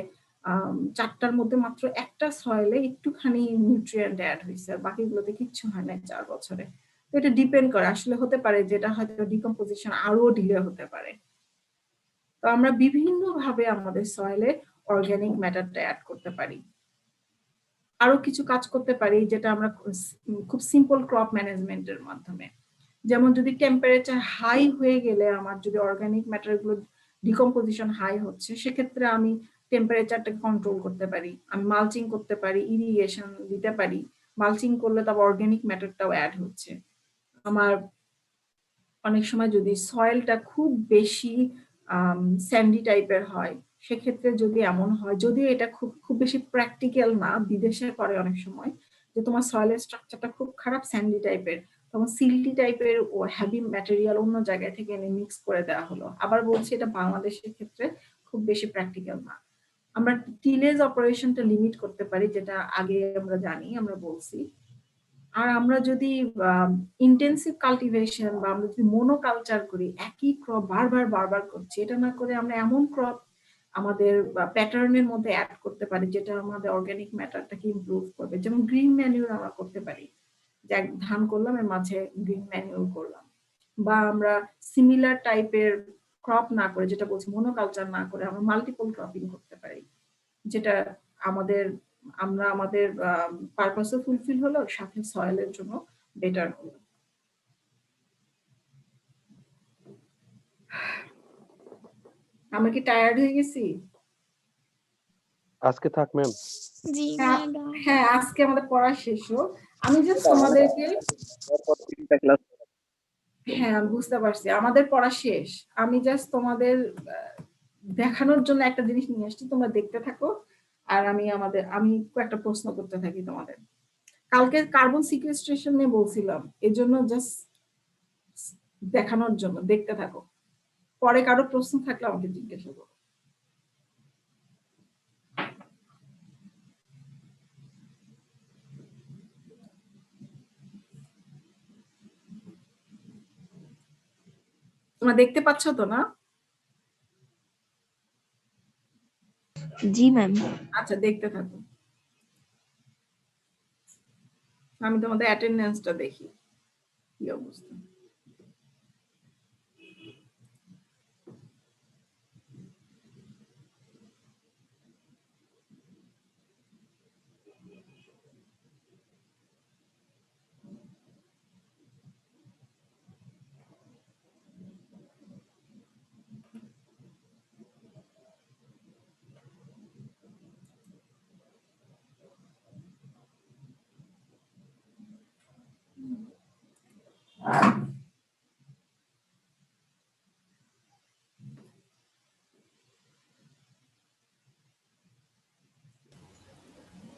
4টার মধ্যে মাত্র একটা সয়েলে একটুখানি নিউট্রিয়েন্ট অ্যাড হয়েছে, আর বাকিগুলোতে কিচ্ছু হয় না 4 বছরে। তো এটা ডিপেন্ড করে, আসলে হতে পারে যেটা হয়তো ডিকম্পোজিশন আরো ডিলে হতে পারে। তো আমরা বিভিন্ন ভাবে আমাদের সয়েলে অর্গানিক ম্যাটারটা অ্যাড করতে পারি। আরো কিছু কাজ করতে পারি যেটা আমরা খুব সিম্পল ক্রপ ম্যানেজমেন্টের মাধ্যমে, যেমন যদি টেম্পারেচার হাই হয়ে গেলে আমার যদি অর্গানিক ম্যাটার গুলো ডিকম্পোজিশন হাই হচ্ছে, সেক্ষেত্রে আমি টেম্পারেচারটা কন্ট্রোল করতে পারি, আমি মালচিং করতে পারি, ইরিগেশন দিতে পারি। মালচিং করলে তবে অর্গানিক ম্যাটারটাও অ্যাড হচ্ছে। আমার অনেক সময় যদি সয়েলটা খুব বেশি স্যান্ডি টাইপের হয়, সেক্ষেত্রে যদি এমন হয়, যদিও এটা খুব বেশি প্র্যাকটিক্যাল না, বিদেশে করে অনেক সময়, যে তোমার সয়েলের স্ট্রাকচারটা খুব খারাপ স্যান্ডি টাইপের, তখন সিল্টি টাইপের ও হেভি ম্যাটেরিয়াল অন্য জায়গা থেকে এনে মিক্স করে দেওয়া হলো। আবার বলছি এটা বাংলাদেশের ক্ষেত্রে খুব বেশি প্র্যাকটিক্যাল না। আমরা টিলেজ অপারেশনটা লিমিট করতে পারি, যেটা আগে আমরা জানি, আমরা বলছি। আর আমরা যদি ইন্টেন্সিভ কাল্টিভেশন বা আমরা যদি মোনোকালচার করি, একই ক্রপ বারবার করছি, এটা না করে আমরা এমন ক্রপ আমাদের প্যাটার্নের মধ্যে অ্যাড করতে পারি যেটা আমাদের অর্গানিক ম্যাটারটাকে ইমপ্রুভ করবে। যেমন গ্রিন ম্যানিউর আমরা করতে পারি, যে ধান করলাম এর মাঝে গ্রিন ম্যানিউর করলাম, বা আমরা সিমিলার টাইপের ক্রপ না করে, যেটা বলছি মোনোকালচার না করে, আমরা মাল্টিপল ক্রপিং করতে পারি, যেটা আমরা আমাদের পারপাসও ফুলফিল হলো, সাথে সয়েলের জন্য বেটার হলো। আমরা কি টায়ার্ড হয়ে গেছি? আজকে থাক ম্যাম। জি হ্যাঁ, ম্যাডাম। হ্যাঁ, আজকে আমাদের পড়া শেষ হোক। আমি জাস্ট তোমাদেরকে, হ্যাঁ বুঝতে পারছি, আমাদের পড়া শেষ। আমি জাস্ট তোমাদের দেখানোর জন্য একটা জিনিস নিয়ে আসছি, তোমরা দেখতে থাকো। আর আমি একটা প্রশ্ন করতে থাকি তোমাদের। কালকে কার্বন সিকুয়েস্ট্রেশন নিয়ে বলছিলাম, এজন্য জাস্ট দেখানোর জন্য দেখতে থাকো। পরে কারো প্রশ্ন থাকলে আমাকে জিজ্ঞাসা করো। তোমরা দেখতে পাচ্ছ তো না? জি ম্যাম। আচ্ছা, দেখতে থাকো। আমি তোমাদের অ্যাটেন্ডেন্সটা দেখি কি অবস্থা।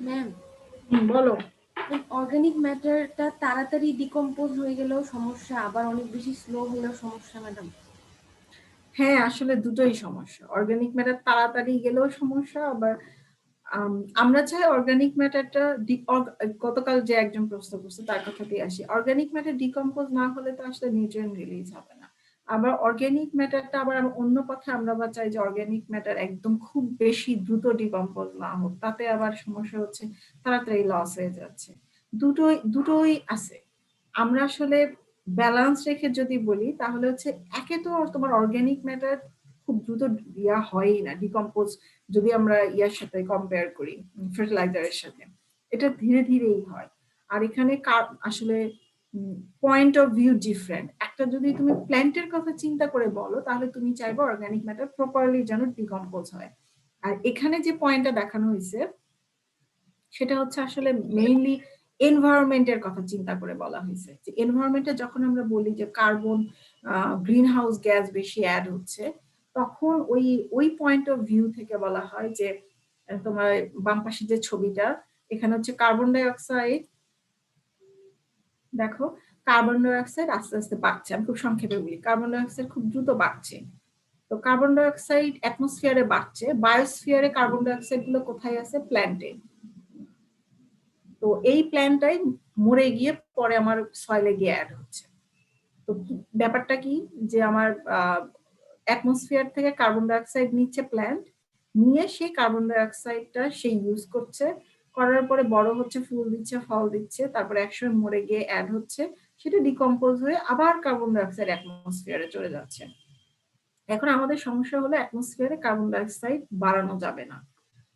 ম্যাম, বলো। অর্গানিক ম্যাটারটা তাড়াতাড়ি ডিকম্পোজ হয়ে গেলেও সমস্যা, আবার অনেক বেশি স্লো হলেও সমস্যা ম্যাডাম। হ্যাঁ, আসলে দুটোই সমস্যা। অর্গানিক ম্যাটার তাড়াতাড়ি গেলেও সমস্যা, আবার আমরা চাই অর্গানিক ম্যাটারটা, গতকাল যে একজন প্রশ্ন করছে তার কথাতেই আসি, অর্গানিক ম্যাটার ডিকম্পোজ না হলে তো আসলে নিউট্রিয়েন্ট রিলিজ হবে না। আবার অর্গানিক ম্যাটারটা আবার অন্য কথা, আমরা আবার চাই যে অর্গানিক ম্যাটার একদম খুব বেশি দ্রুত ডিকম্পোজ না হোক, তাতে আবার সমস্যা হচ্ছে তাড়াতাড়ি লস হয়ে যাচ্ছে। দুটোই আছে। আমরা আসলে ব্যালেন্স রেখে যদি বলি তাহলে হচ্ছে একে তো তোমার অর্গানিক ম্যাটার খুব দ্রুত ইয়া হয়ই না, ডিকম্পোজ যদি আমরা ইয়ার সাথে কম্পেয়ার করি, ফার্টিলাইজারের সাথে, এটা ধীরে ধীরেই হয়। আর এখানে আসলে পয়েন্ট অফ ভিউ ডিফারেন্ট। একটা যদি তুমি প্ল্যান্টের কথা চিন্তা করে বলো তাহলে তুমি চাইবে অর্গানিক ম্যাটার প্রপারলি যেন ডিকম্পোজ হয়। আর এখানে যে পয়েন্টটা দেখানো হয়েছে সেটা হচ্ছে আসলে মেইনলি এনভায়রনমেন্টের কথা চিন্তা করে বলা হয়েছে, যে এনভায়রনমেন্টে যখন আমরা বলি যে কার্বন গ্রিন হাউস গ্যাস বেশি অ্যাড হচ্ছে, তখন ওই পয়েন্ট অফ ভিউ থেকে বলা হয় যে তোমার বাম পাশে যে ছবিটা, এখানে হচ্ছে কার্বন ডাই অক্সাইড, দেখো কার্বন ডাই অক্সাইড আস্তে আস্তে বাড়ছে। আমি খুব সংক্ষেপে বলি, কার্বন ডাই অক্সাইড খুব দ্রুত বাড়ছে। তো কার্বন ডাই অক্সাইড অ্যাটমসফিয়ারে বাড়ছে, বায়োস্ফিয়ারে কার্বন ডাই অক্সাইড গুলো কোথায় আছে? প্ল্যান্টে। তো এই প্ল্যান্টটাই মরে গিয়ে পরে আমার সয়েলে গিয়ে অ্যাড হচ্ছে। তো ব্যাপারটা কি, যে আমার অ্যাটমসফিয়ার থেকে কার্বন ডাই অক্সাইড নিচ্ছে প্ল্যান্ট, নিয়ে সেই কার্বন ডাই অক্সাইডটা সে ইউজ করছে, করার পরে বড় হচ্ছে, ফুল দিচ্ছে, ফল দিচ্ছে, তারপরে একসময় মরে গিয়ে অ্যাড হচ্ছে, সেটা ডিকম্পোজ হয়ে আবার কার্বন ডাই অক্সাইড অ্যাটমসফিয়ারে চলে যাচ্ছে। এখন আমাদের সমস্যা হলো অ্যাটমসফিয়ারে কার্বন ডাই অক্সাইড বাড়ানো যাবে না।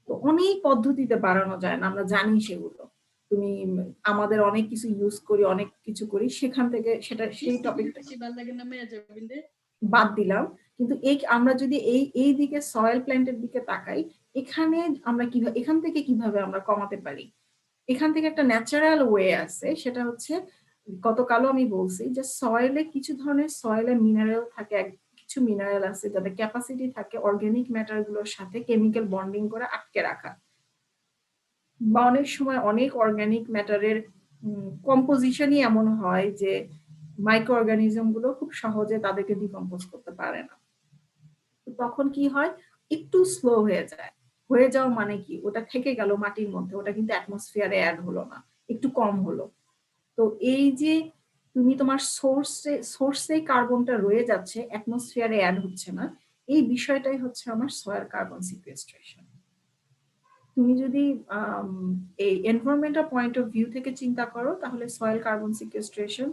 তো অনেক পদ্ধতিতে বাড়ানো যায় না, আমরা জানি সেগুলো। তুমি আমাদের অনেক কিছু ইউজ করি, অনেক কিছু করি, সেখান থেকে সেটা সেই টপিকটা বাদ দিলাম। কিন্তু আমরা যদি এই দিকে সয়েল প্ল্যান্টের দিকে তাকাই, এখানে আমরা কিভাবে, এখান থেকে কিভাবে আমরা কমাতে পারি? এখান থেকে একটা ন্যাচারাল ওয়ে আছে, সেটা হচ্ছে গতকালও আমি বলছি যে সয়েলে কিছু ধরনের সয়েলে মিনারেল থাকে, কিছু মিনারেল আছে যাদের ক্যাপাসিটি থাকে অর্গানিক ম্যাটার গুলোর সাথে কেমিক্যাল বন্ডিং করে আটকে রাখা, বা অনেক সময় অনেক অর্গানিক ম্যাটারের কম্পোজিশনই এমন হয় যে মাইক্রো অর্গানিজম গুলো খুব সহজে তাদেরকে ডিকম্পোজ করতে পারে না। তখন কি হয়, একটু স্লো হয়ে যায়। হয়ে যাওয়া মানে কি, ওটা থেকে গেল মাটির মধ্যে, ওটা কিন্তু অ্যাটমসফিয়ারে অ্যাড হলো না, একটু কম হলো। তো এই যে তুমি তোমার সোর্সে কার্বনটা রয়ে যাচ্ছে, অ্যাটমসফিয়ারে অ্যাড হচ্ছে না, এই বিষয়টাই হচ্ছে আমার সয়েল কার্বন সিকুয়েস্ট্রেশন। তুমি যদি এই এনভায়রনমেন্টাল পয়েন্ট অফ ভিউ থেকে চিন্তা করো তাহলে সয়েল কার্বন সিকুয়েস্ট্রেশন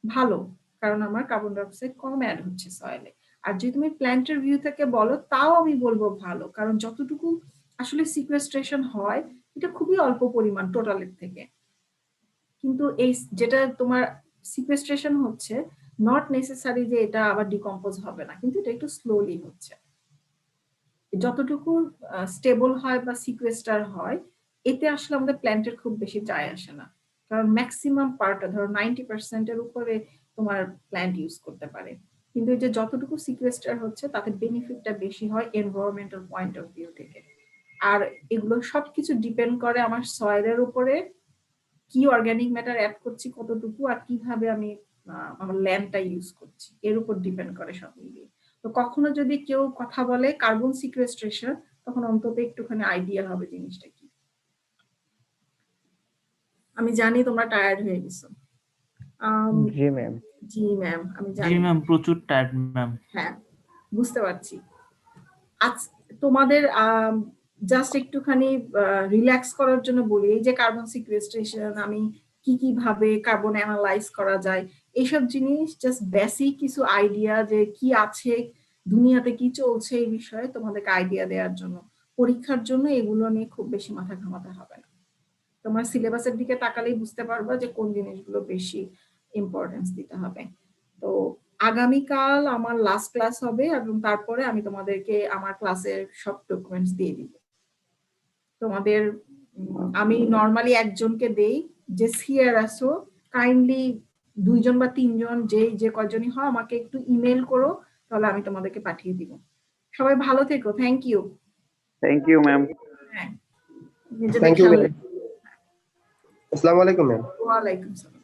ভালো, কারণ আমার কার্বন ডাই অক্সাইড কম অ্যাড হচ্ছে সয়েলে। আর যদি তুমি প্ল্যান্টের ভিউ থেকে বলো তাও আমি বলবো ভালো, কারণ যতটুকু আসলে সিকুয়েস্ট্রেশন হয় এটা খুবই অল্প পরিমাণ টোটালের থেকে। কিন্তু এই যেটা তোমার সিকুয়েস্ট্রেশন হচ্ছে, নট নেসেসারি যে এটা আবার ডিকম্পোজ হবে না, কিন্তু এটা একটু স্লোলি হচ্ছে। যতটুকু স্টেবল হয় বা সিকুয়েস্টার হয়, এতে আসলে আমাদের প্ল্যান্টের খুব বেশি যায় আসে না, কারণ ম্যাক্সিমাম পার্টটা ধরো 90% উপরে তোমার প্ল্যান্ট ইউজ করতে পারে। কিন্তু এই যে যতটুকু সিকুয়েস্টার হচ্ছে তাতে বেনিফিটটা বেশি হয় এনভায়রনমেন্টাল পয়েন্ট অফ ভিউ থেকে। আর এগুলো সবকিছু ডিপেন্ড করে আমার সয়েলের উপরে, কি অর্গানিক ম্যাটার অ্যাড করছি কতটুকু, আর কিভাবে আমি আমার ল্যান্ডটা ইউজ করছি, এর উপর ডিপেন্ড করে সব মিলিয়ে। তো কখনো যদি কেউ কথা বলে কার্বন সিকুয়েস্ট্রেশন, তখন অন্তত একটুখানি আইডিয়া হবে জিনিসটা কি। আমি জানি তোমরা টায়ার্ড হয়ে গেছো। জি ম্যাম। জি ম্যাম, আমি জি জানি। ম্যাম, প্রচুর টায়ার্ড ম্যাম। হ্যাঁ, বুঝতে পারছি। আজ তোমাদের জাস্ট একটুখানি রিল্যাক্স করার জন্য বলি, এই যে কার্বন সিকুয়েস্ট্রেশন, আমি কি ভাবে কার্বন অ্যানালাইজ করা যায়, এইসব জিনিস জাস্ট বেসিক কিছু আইডিয়া, যে কি আছে দুনিয়াতে, কি চলছে এই বিষয়ে তোমাদেরকে আইডিয়া দেওয়ার জন্য। পরীক্ষার জন্য এগুলো নিয়ে খুব বেশি মাথা ঘামাতে হবে না। তোমার সিলেবাসের দিকে তাকালেই বুঝতে পারবা যে কোন জিনিসগুলো বেশি ইম্পর্টেন্স দিতে হবে। তো আগামীকাল আমার লাস্ট ক্লাস হবে, এবং তারপরে আমি তোমাদেরকে আমার ক্লাসের সব ডকুমেন্টস দিয়ে দিব তোমাদের। আমি নরমালি একজনকে দেই, যে সিয়ার আসো, কাইন্ডলি 2 জন বা 3 জন, যে কয়জনই হয় আমাকে একটু ইমেল করো, তাহলে আমি তোমাদেরকে পাঠিয়ে দিব। সবাই ভালো থেকো, thank you. Thank you ma'am. হ্যাঁ, থ্যাংক ইউ ম্যাম। আসসালামু আলাইকুম ম্যাম। ওয়ালাইকুম আসসালাম।